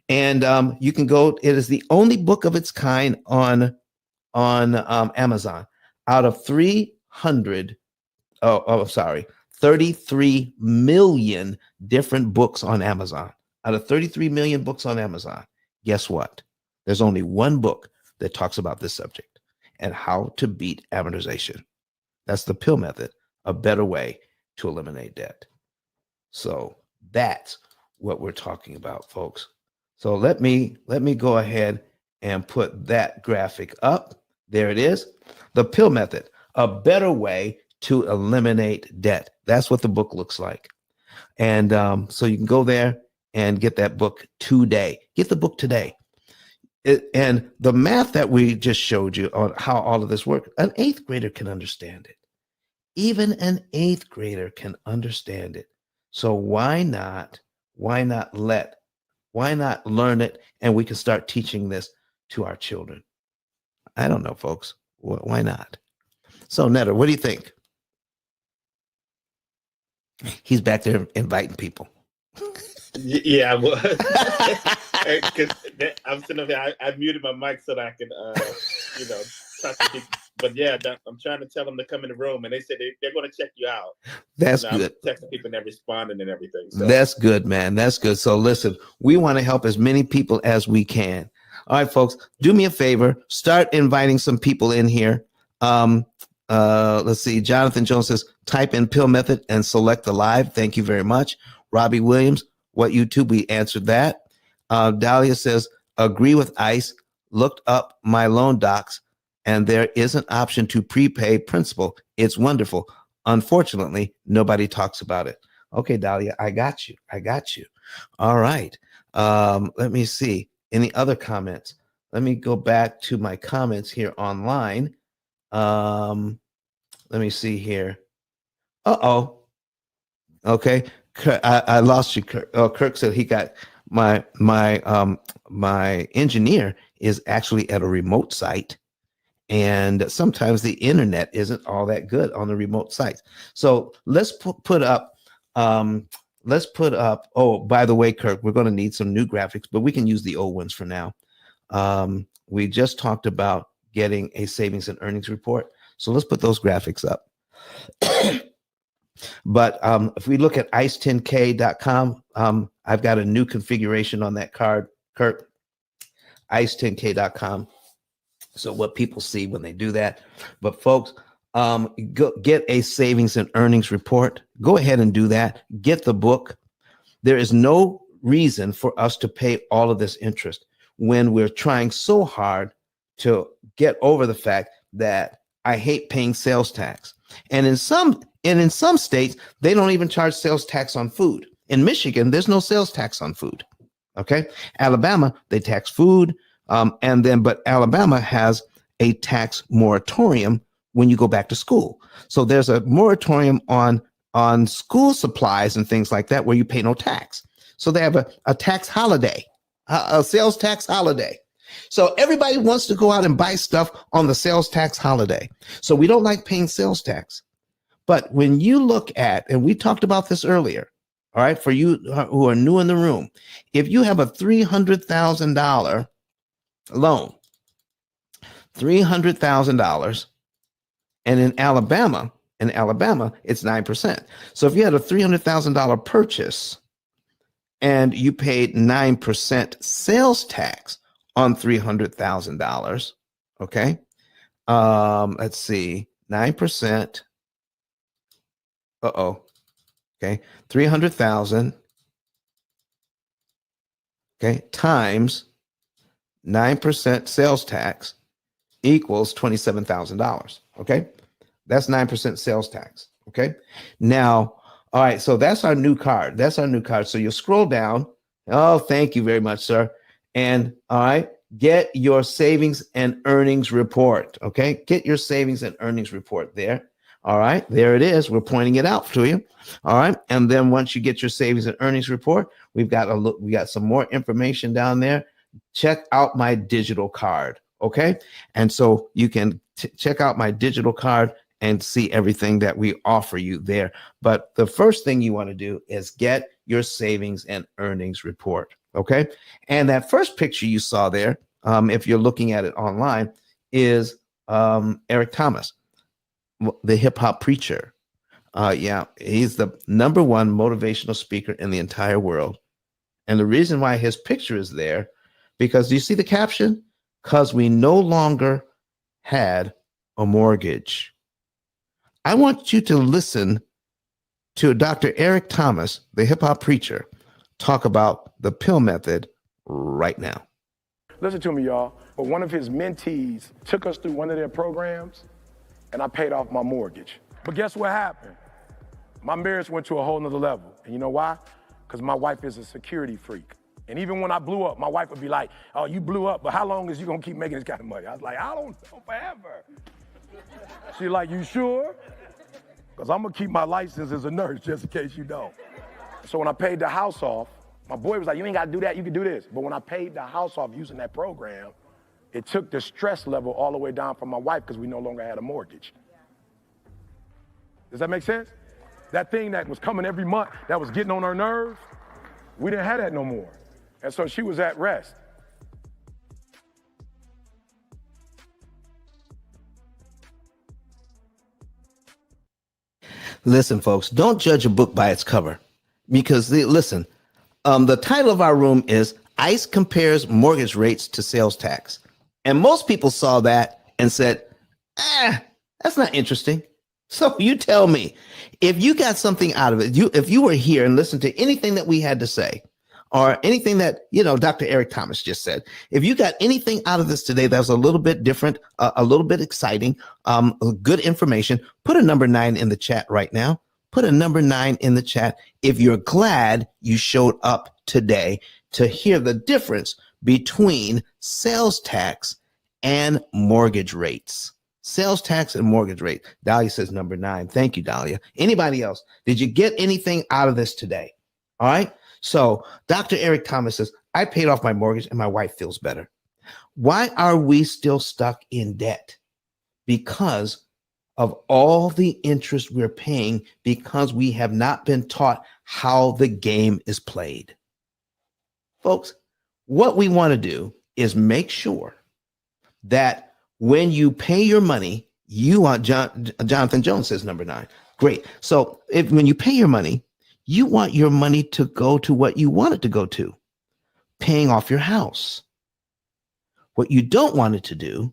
and you can go. It is the only book of its kind on Amazon. Out of 33 million different books on Amazon. Out of 33 million books on Amazon, guess what? There's only one book that talks about this subject and how to beat amortization. That's the P.I.L.L method, a better way to eliminate debt. So that's what we're talking about, folks. So let me go ahead and put that graphic up. There it is. The P.I.L.L method, a better way to eliminate debt. That's what the book looks like. And so you can go there and get that book today. Get the book today. And the math that we just showed you on how all of this works, an 8th grader can understand it. Even an 8th grader can understand it. So why not learn it, and we can start teaching this to our children? I don't know, folks. Why not? So, Netter, what do you think? He's back there inviting people. Yeah, I was. I'm sitting up here. I muted my mic so that I can, talk to people. But yeah, I'm trying to tell them to come in the room, and they said they're going to check you out. That's good. I'm texting people and they're responding and everything. So. That's good, man. That's good. So listen, we want to help as many people as we can. All right, folks, do me a favor. Start inviting some people in here. Let's see. Jonathan Jones says, type in P.I.L.L method and select the live. Thank you very much. Robbie Williams, what YouTube? We answered that. Dahlia says, agree with ICE. Looked up my loan docs, and there is an option to prepay principal. It's wonderful. Unfortunately, nobody talks about it. Okay, Dahlia, I got you. All right. Let me see. Any other comments? Let me go back to my comments here online. Let me see here. Okay. I lost you, Kirk. Oh, Kirk said he got my engineer is actually at a remote site. And sometimes the internet isn't all that good on the remote sites. So let's put up, oh, by the way, Kirk, we're going to need some new graphics, but we can use the old ones for now. We just talked about getting a savings and earnings report. So let's put those graphics up. But if we look at ice10k.com, I've got a new configuration on that card, Kirk, ice10k.com. So what people see when they do that. But folks, go get a savings and earnings report. Go ahead and do that. Get the book. There is no reason for us to pay all of this interest when we're trying so hard to get over the fact that I hate paying sales tax. And in some states, they don't even charge sales tax on food. In Michigan, there's no sales tax on food. Okay. Alabama, they tax food. But Alabama has a tax moratorium when you go back to school. So there's a moratorium on school supplies and things like that where you pay no tax. So they have a tax holiday, a sales tax holiday. So everybody wants to go out and buy stuff on the sales tax holiday. So we don't like paying sales tax. But when you look at, and we talked about this earlier, all right, for you who are new in the room, if you have a $300,000 loan, $300,000, and in Alabama, it's 9%. So if you had a $300,000 purchase and you paid 9% sales tax on $300,000, okay, let's see, 9%. Okay, 300,000. Okay, times 9% sales tax equals $27,000. Okay, that's 9% sales tax. Okay, now, all right, so that's our new card. So you'll scroll down. Oh, thank you very much, sir. And all right, get your savings and earnings report. Okay, get your savings and earnings report there. All right, there it is. We're pointing it out to you. All right, and then once you get your savings and earnings report, we got some more information down there. Check out my digital card. Okay, and so you can check out my digital card and see everything that we offer you there. But the first thing you want to do is get your savings and earnings report. Okay, and that first picture you saw there, if you're looking at it online, is Eric Thomas, the hip hop preacher. Yeah, he's the number one motivational speaker in the entire world. And the reason why his picture is there, because do you see the caption? Because we no longer had a mortgage. I want you to listen to Dr. Eric Thomas, the hip hop preacher, talk about the P.I.L.L method right now. Listen to me, y'all. But one of his mentees took us through one of their programs, and I paid off my mortgage. But guess what happened? My marriage went to a whole nother level. And you know why? Because my wife is a security freak. And even when I blew up, my wife would be like, oh, you blew up, but how long is you gonna keep making this kind of money? I was like, I don't know, forever. She's like, you sure? because I'm going to keep my license as a nurse just in case you don't. So when I paid the house off, my boy was like, you ain't got to do that, you can do this. But when I paid the house off using that program, it took the stress level all the way down for my wife because we no longer had a mortgage. Does that make sense? That thing that was coming every month, that was getting on her nerves, we didn't have that no more. And so she was at rest. Listen, folks, don't judge a book by its cover, because listen, the title of our room is ICE Compares Mortgage Rates to Sales Tax. And most people saw that and said, that's not interesting. So you tell me, if you got something out of it, if you were here and listened to anything that we had to say, or anything that, Dr. Eric Thomas just said, if you got anything out of this today that was a little bit different, a little bit exciting, good information, put a number 9 in the chat right now. Put a number 9 in the chat if you're glad you showed up today to hear the difference between sales tax and mortgage rates. Sales tax and mortgage rate. Dahlia says number 9. Thank you, Dahlia. Anybody else? Did you get anything out of this today? All right. So Dr. Eric Thomas says, I paid off my mortgage and my wife feels better. Why are we still stuck in debt? Because of all the interest we're paying, because we have not been taught how the game is played. Folks, what we want to do is make sure that when you pay your money, you want Jonathan Jones says number 9. Great. So when you pay your money, you want your money to go to what you want it to go to, paying off your house. What you don't want it to do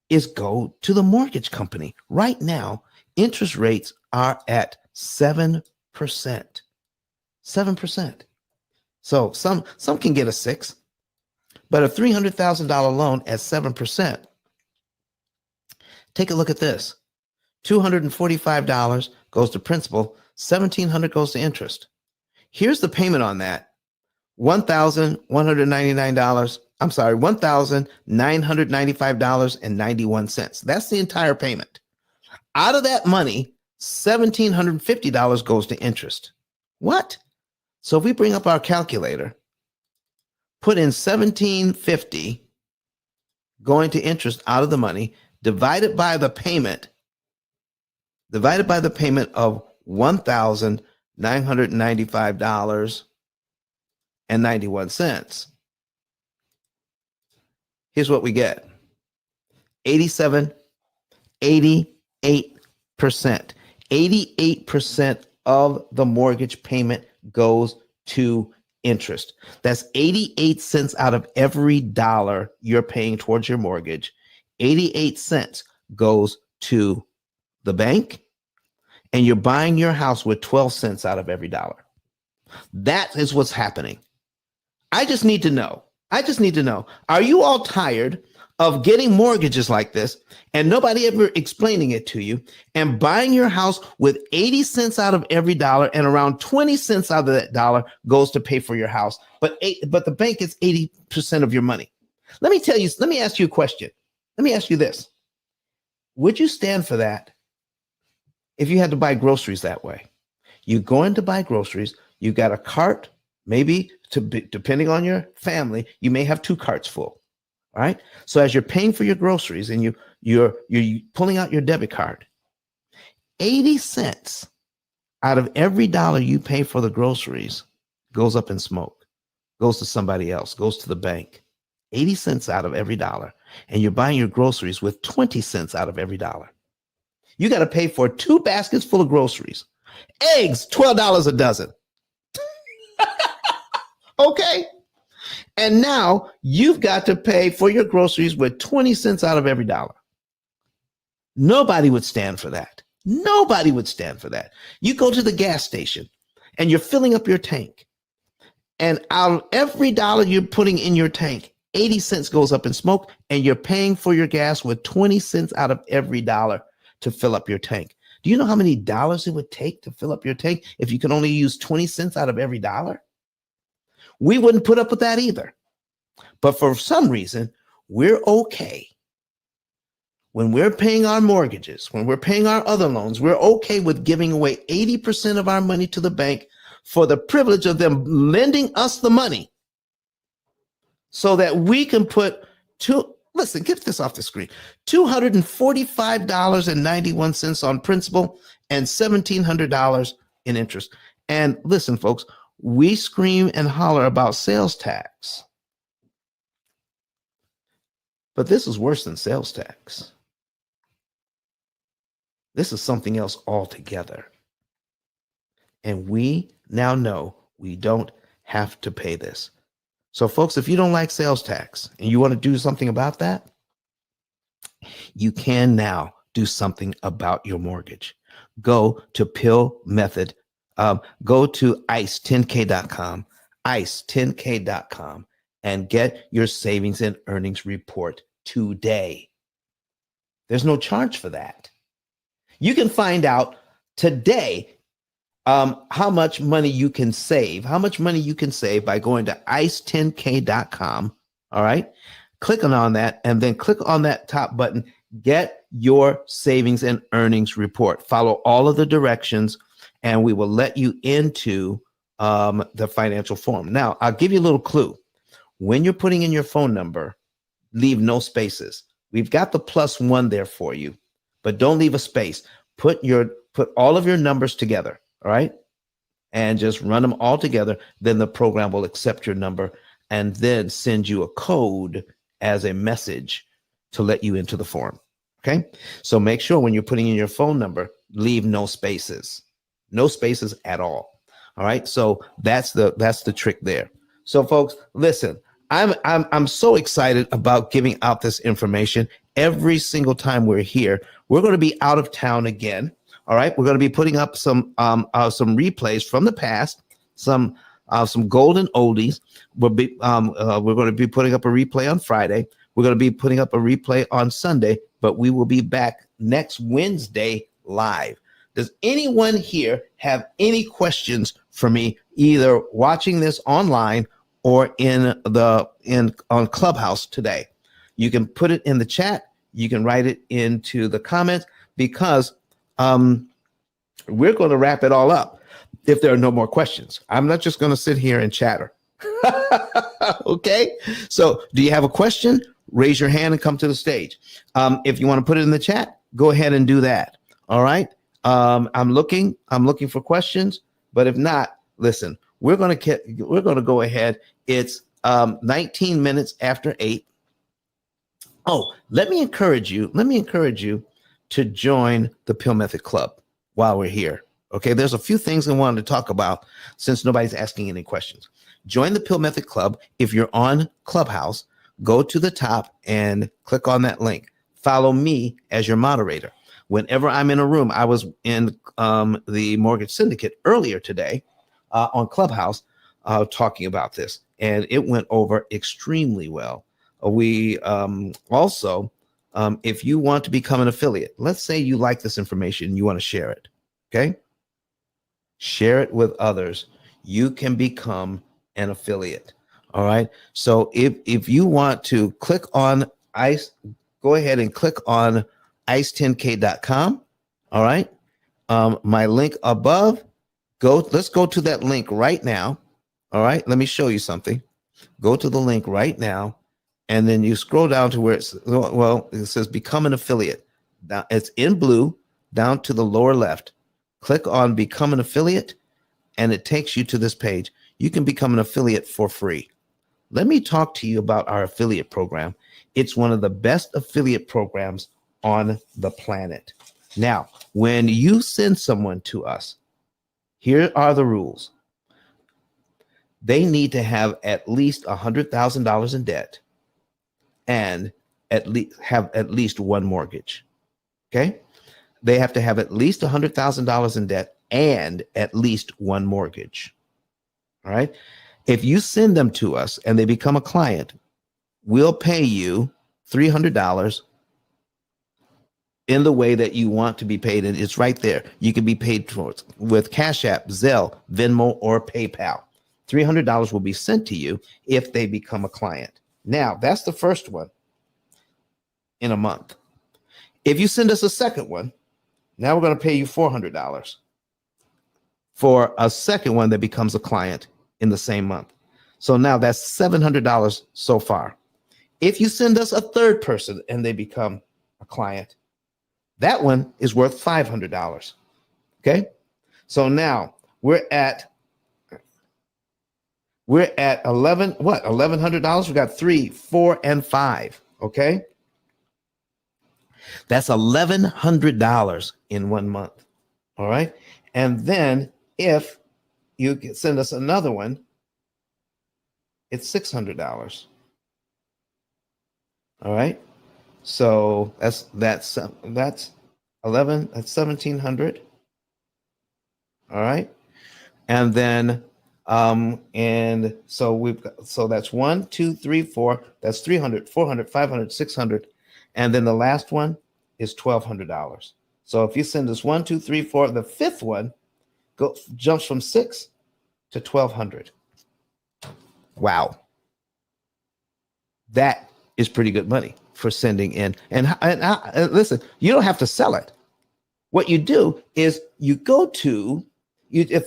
is go to the mortgage company. Right now, interest rates are at 7%. 7%. So some can get a 6, but a $300,000 loan at 7%. Take a look at this. $245 goes to principal, $1,700 goes to interest. Here's the payment on that. $1,199. I'm sorry, $1,995.91. That's the entire payment. Out of that money, $1,750 goes to interest. What? So if we bring up our calculator, put in $1,750 going to interest out of the money, divided by the payment of $1,995.91. Here's what we get. 88%. 88% of the mortgage payment goes to interest. That's 88 cents out of every dollar you're paying towards your mortgage. 88 cents goes to the bank, and you're buying your house with 12 cents out of every dollar. That is what's happening. I just need to know. Are you all tired of getting mortgages like this and nobody ever explaining it to you, and buying your house with 80 cents out of every dollar, and around 20 cents out of that dollar goes to pay for your house, but the bank is 80% of your money? Let me ask you a question. Let me ask you this. Would you stand for that if you had to buy groceries that way? You're going to buy groceries. You got a cart, maybe depending on your family, you may have 2 carts full. All right. So as you're paying for your groceries and you're pulling out your debit card, 80 cents out of every dollar you pay for the groceries goes up in smoke, goes to somebody else, goes to the bank. 80 cents out of every dollar. And you're buying your groceries with 20 cents out of every dollar. You got to pay for 2 baskets full of groceries. Eggs, $12 a dozen. Okay. And now you've got to pay for your groceries with 20 cents out of every dollar. Nobody would stand for that. Nobody would stand for that. You go to the gas station and you're filling up your tank. And out of every dollar you're putting in your tank, 80 cents goes up in smoke, and you're paying for your gas with 20 cents out of every dollar to fill up your tank. Do you know how many dollars it would take to fill up your tank if you can only use 20 cents out of every dollar? We wouldn't put up with that either. But for some reason, we're okay when we're paying our mortgages, when we're paying our other loans, we're okay with giving away 80% of our money to the bank for the privilege of them lending us the money so that we can put listen, get this off the screen, $245.91 on principal and $1,700 in interest. And listen, folks, we scream and holler about sales tax, but this is worse than sales tax. This is something else altogether. And we now know we don't have to pay this. So, folks, if you don't like sales tax and you want to do something about that, you can now do something about your mortgage. Go to P.I.L.L method. Go to ice10k.com, ice10k.com, and get your savings and earnings report today. There's no charge for that. You can find out today how much money you can save, by going to ice10k.com. All right. Clicking on that and then click on that top button, get your savings and earnings report. Follow all of the directions and we will let you into the financial form. Now, I'll give you a little clue. When you're putting in your phone number, leave no spaces. We've got the +1 there for you, but don't leave a space. Put all of your numbers together, all right? And just run them all together. Then the program will accept your number and then send you a code as a message to let you into the form, okay? So make sure when you're putting in your phone number, leave no spaces at all right? So that's the trick there. So folks, listen, I'm so excited about giving out this information every single time we're here. We're going to be out of town again. All right. We're going to be putting up some replays from the past, some golden oldies. We're going to be putting up a replay on Friday. We're going to be putting up a replay on Sunday, but we will be back next Wednesday live. Does anyone here have any questions for me, either watching this online or on Clubhouse today? You can put it in the chat. You can write it into the comments, because we're going to wrap it all up if there are no more questions. I'm not just going to sit here and chatter. Okay. So do you have a question? Raise your hand and come to the stage. If you want to put it in the chat, go ahead and do that. All right. I'm looking for questions, but if not, listen, we're going to go ahead. It's 19 minutes after 8. Oh, let me encourage you to join the P.I.L.L Method Club while we're here. Okay, there's a few things I wanted to talk about since nobody's asking any questions. Join the P.I.L.L Method Club. If you're on Clubhouse, go to the top and click on that link. Follow me as your moderator. Whenever I'm in a room, I was in the Mortgage Syndicate earlier today on Clubhouse talking about this, and it went over extremely well. We also, if you want to become an affiliate, let's say you like this information and you want to share it, okay? Share it with others. You can become an affiliate, all right? So if you want to click on ICE, go ahead and click on ice10k.com, all right? My link above, let's go to that link right now, all right? Let me show you something. Go to the link right now. And then you scroll down to where it says become an affiliate. Now it's in blue down to the lower left. Click on become an affiliate and it takes you to this page. You can become an affiliate for free. Let me talk to you about our affiliate program. It's one of the best affiliate programs on the planet. Now, when you send someone to us, here are the rules. They need to have at least $100,000 in debt and have at least one mortgage. Okay. They have to have at least $100,000 in debt and at least one mortgage. All right. If you send them to us and they become a client, we'll pay you $300 in the way that you want to be paid. And it's right there. You can be paid towards with Cash App, Zelle, Venmo, or PayPal. $300 will be sent to you if they become a client. Now, that's the first one in a month. If you send us a second one, now we're going to pay you $400 for a second one that becomes a client in the same month. So now that's $700 so far. If you send us a third person and they become a client, that one is worth $500. Okay. So now we're at 1,100. We got 3, 4, and 5. Okay. That's $1,100 in 1 month. All right. And then if you can send us another one, it's $600. All right. So that's 1,700. All right. And then and so that's 1, 2, 3, 4. That's 300, 400, 500, 600. And then the last one is $1,200. So if you send us 1, 2, 3, 4, the fifth one jumps from 6 to 1,200. Wow. That is pretty good money for sending in. And listen, you don't have to sell it. What you do is you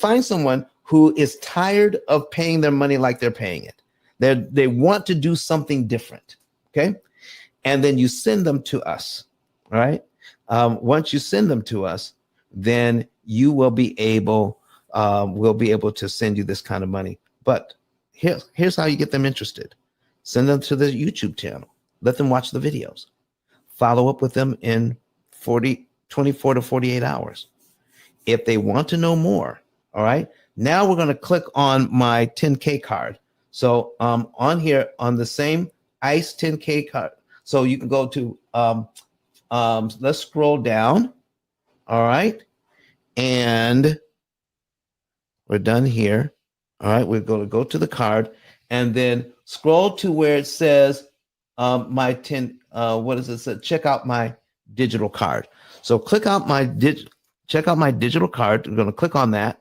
find someone who is tired of paying their money like they're paying it. They want to do something different. Okay. And then you send them to us. All right. Once you send them to us, then you will be able, we'll be able to send you this kind of money. But here's how you get them interested. Send them to the YouTube channel. Let them watch the videos. Follow up with them in 24 to 48 hours. If they want to know more, all right, now we're going to click on my 10K card. So on here, on the same ICE 10K card, so you can go to, let's scroll down, all right, and we're done here. All right, we're going to go to the card and then scroll to where it says my 10, what does it say? Check out my digital card. So check out my digital card. I'm going to click on that.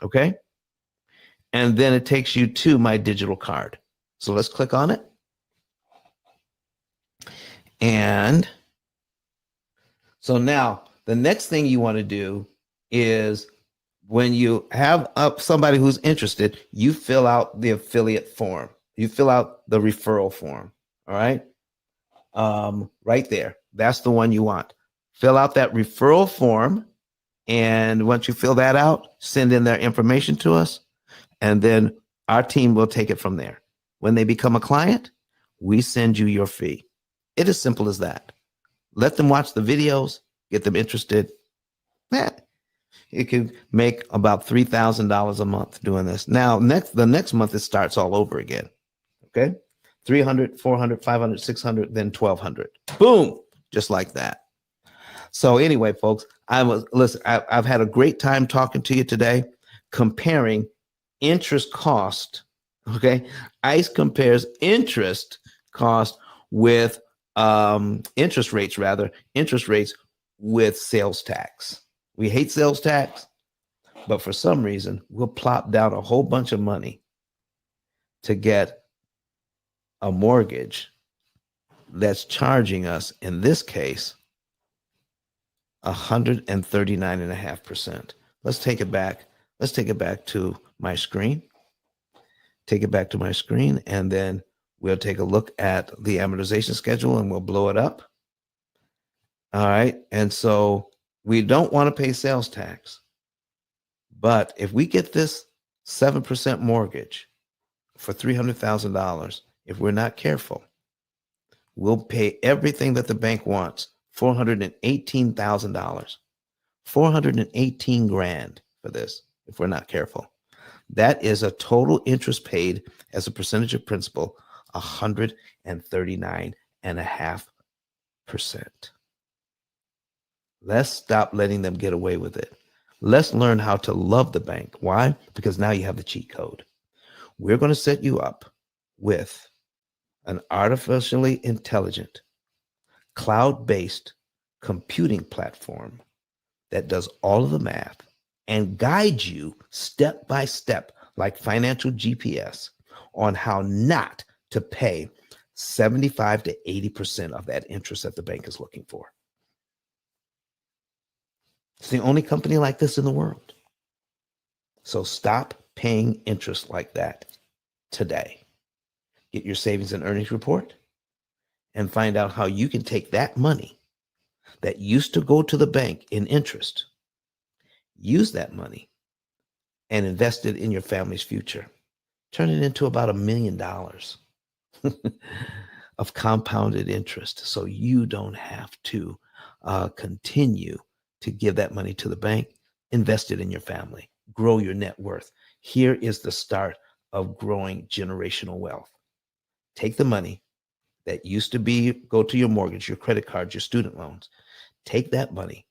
Okay. And then it takes you to my digital card. So let's click on it. And so now the next thing you want to do is when you have somebody who's interested, you fill out the affiliate form. You fill out the referral form. All right. Right there. That's the one you want. Fill out that referral form. And once you fill that out, send in their information to us. And then our team will take it from there. When they become a client, we send you your fee. It is simple as that. Let them watch the videos, get them interested. Man, it can make about $3,000 a month doing this. Now, the next month, it starts all over again. Okay. 300, 400, 500, 600, then 1,200. Boom. Just like that. So anyway, folks, I've had a great time talking to you today, comparing interest cost. Okay. ICE compares interest cost with interest rates with sales tax. We hate sales tax, but for some reason, we'll plop down a whole bunch of money to get a mortgage that's charging us, in this case, 139.5%. Let's take it back. Let's take it back to my screen. Take it back to my screen, and then we'll take a look at the amortization schedule and we'll blow it up. All right. And so we don't want to pay sales tax. But if we get this 7% mortgage for $300,000, if we're not careful, we'll pay everything that the bank wants, $418,000, 418 grand for this, if we're not careful. That is a total interest paid as a percentage of principal, 139.5%. Let's stop letting them get away with it. Let's learn how to love the bank. Why? Because now you have the cheat code. We're going to set you up with an artificially intelligent, cloud-based computing platform that does all of the math and guides you step by step, like financial GPS, on how not to pay 75 to 80% of that interest that the bank is looking for. It's the only company like this in the world. So stop paying interest like that today. Get your savings and earnings report and find out how you can take that money that used to go to the bank in interest, use that money and invest it in your family's future. Turn it into about $1 million of compounded interest so you don't have to continue to give that money to the bank. Invest it in your family. Grow your net worth. Here is the start of growing generational wealth. Take the money that used to go to your mortgage, your credit cards, your student loans. Take that money,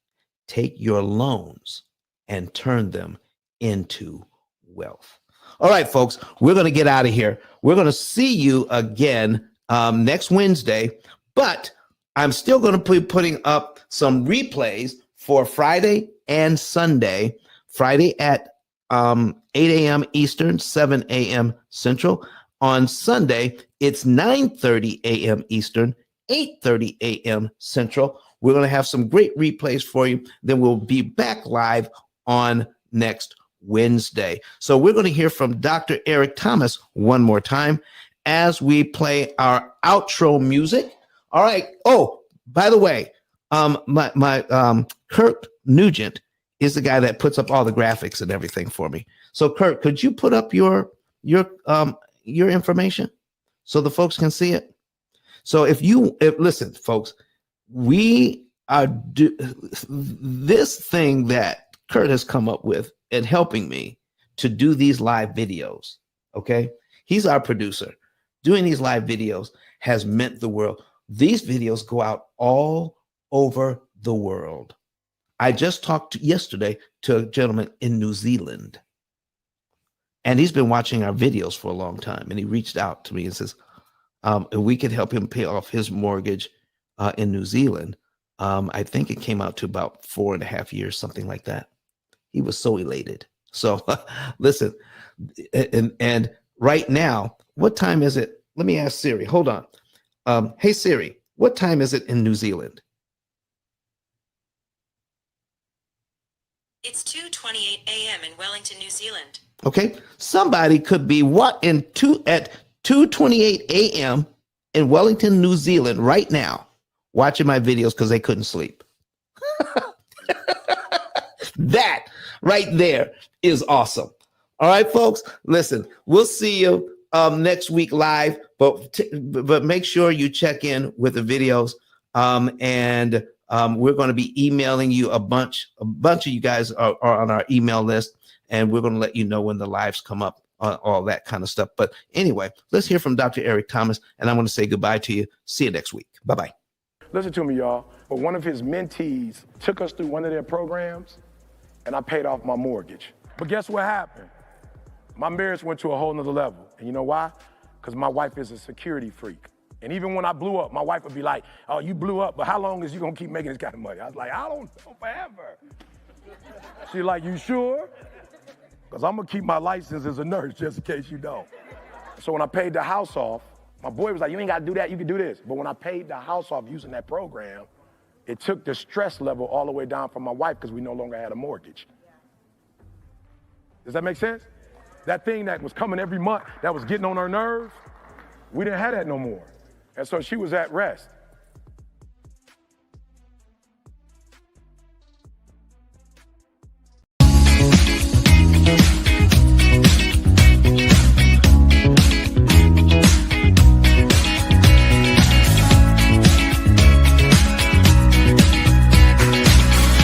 take your loans and turn them into wealth. All right, folks, we're going to get out of here. We're going to see you again next Wednesday, but I'm still going to be putting up some replays for Friday and Sunday. Friday at 8 a.m. Eastern, 7 a.m. Central. On Sunday, it's 9:30 a.m. Eastern, 8:30 a.m. Central. We're going to have some great replays for you. Then we'll be back live on next Wednesday. So we're going to hear from Dr. Eric Thomas one more time as we play our outro music. All right. Oh, by the way, my Kurt Nugent is the guy that puts up all the graphics and everything for me. So Kurt, could you put up your information so the folks can see it? So if listen, folks, we are this thing that Kurt has come up with and helping me to do these live videos. Okay. He's our producer. Doing these live videos has meant the world. These videos go out all over the world. I just talked yesterday to a gentleman in New Zealand, and he's been watching our videos for a long time. And he reached out to me and says, if we could help him pay off his mortgage in New Zealand. I think it came out to about 4.5 years, something like that. He was so elated. So listen, and right now, what time is it? Let me ask Siri. Hold on. Hey, Siri, what time is it in New Zealand? It's 2:28 a.m. in Wellington, New Zealand. Okay. Somebody could be at 2:28 a.m. in Wellington, New Zealand right now, watching my videos because they couldn't sleep. That right there is awesome. All right, folks, listen, we'll see you next week live, but make sure you check in with the videos. And we're going to be emailing you a bunch of you guys are on our email list, and we're going to let you know when the lives come up, all that kind of stuff. But anyway, let's hear from Dr. Eric Thomas, and I want to say goodbye to you. See you next week. Bye-bye. Listen to me, y'all. But one of his mentees took us through one of their programs, and I paid off my mortgage. But guess what happened? My marriage went to a whole nother level. And you know why? Because my wife is a security freak. And even when I blew up, my wife would be like, oh, you blew up, but how long is you gonna keep making this kind of money? I was like, I don't know, forever. She's like, you sure? Because I'm gonna keep my license as a nurse just in case you don't. So when I paid the house off, my boy was like, you ain't gotta do that, you can do this. But when I paid the house off using that program, it took the stress level all the way down from my wife because we no longer had a mortgage. Does that make sense? That thing that was coming every month, that was getting on her nerves, we didn't have that no more. And so she was at rest.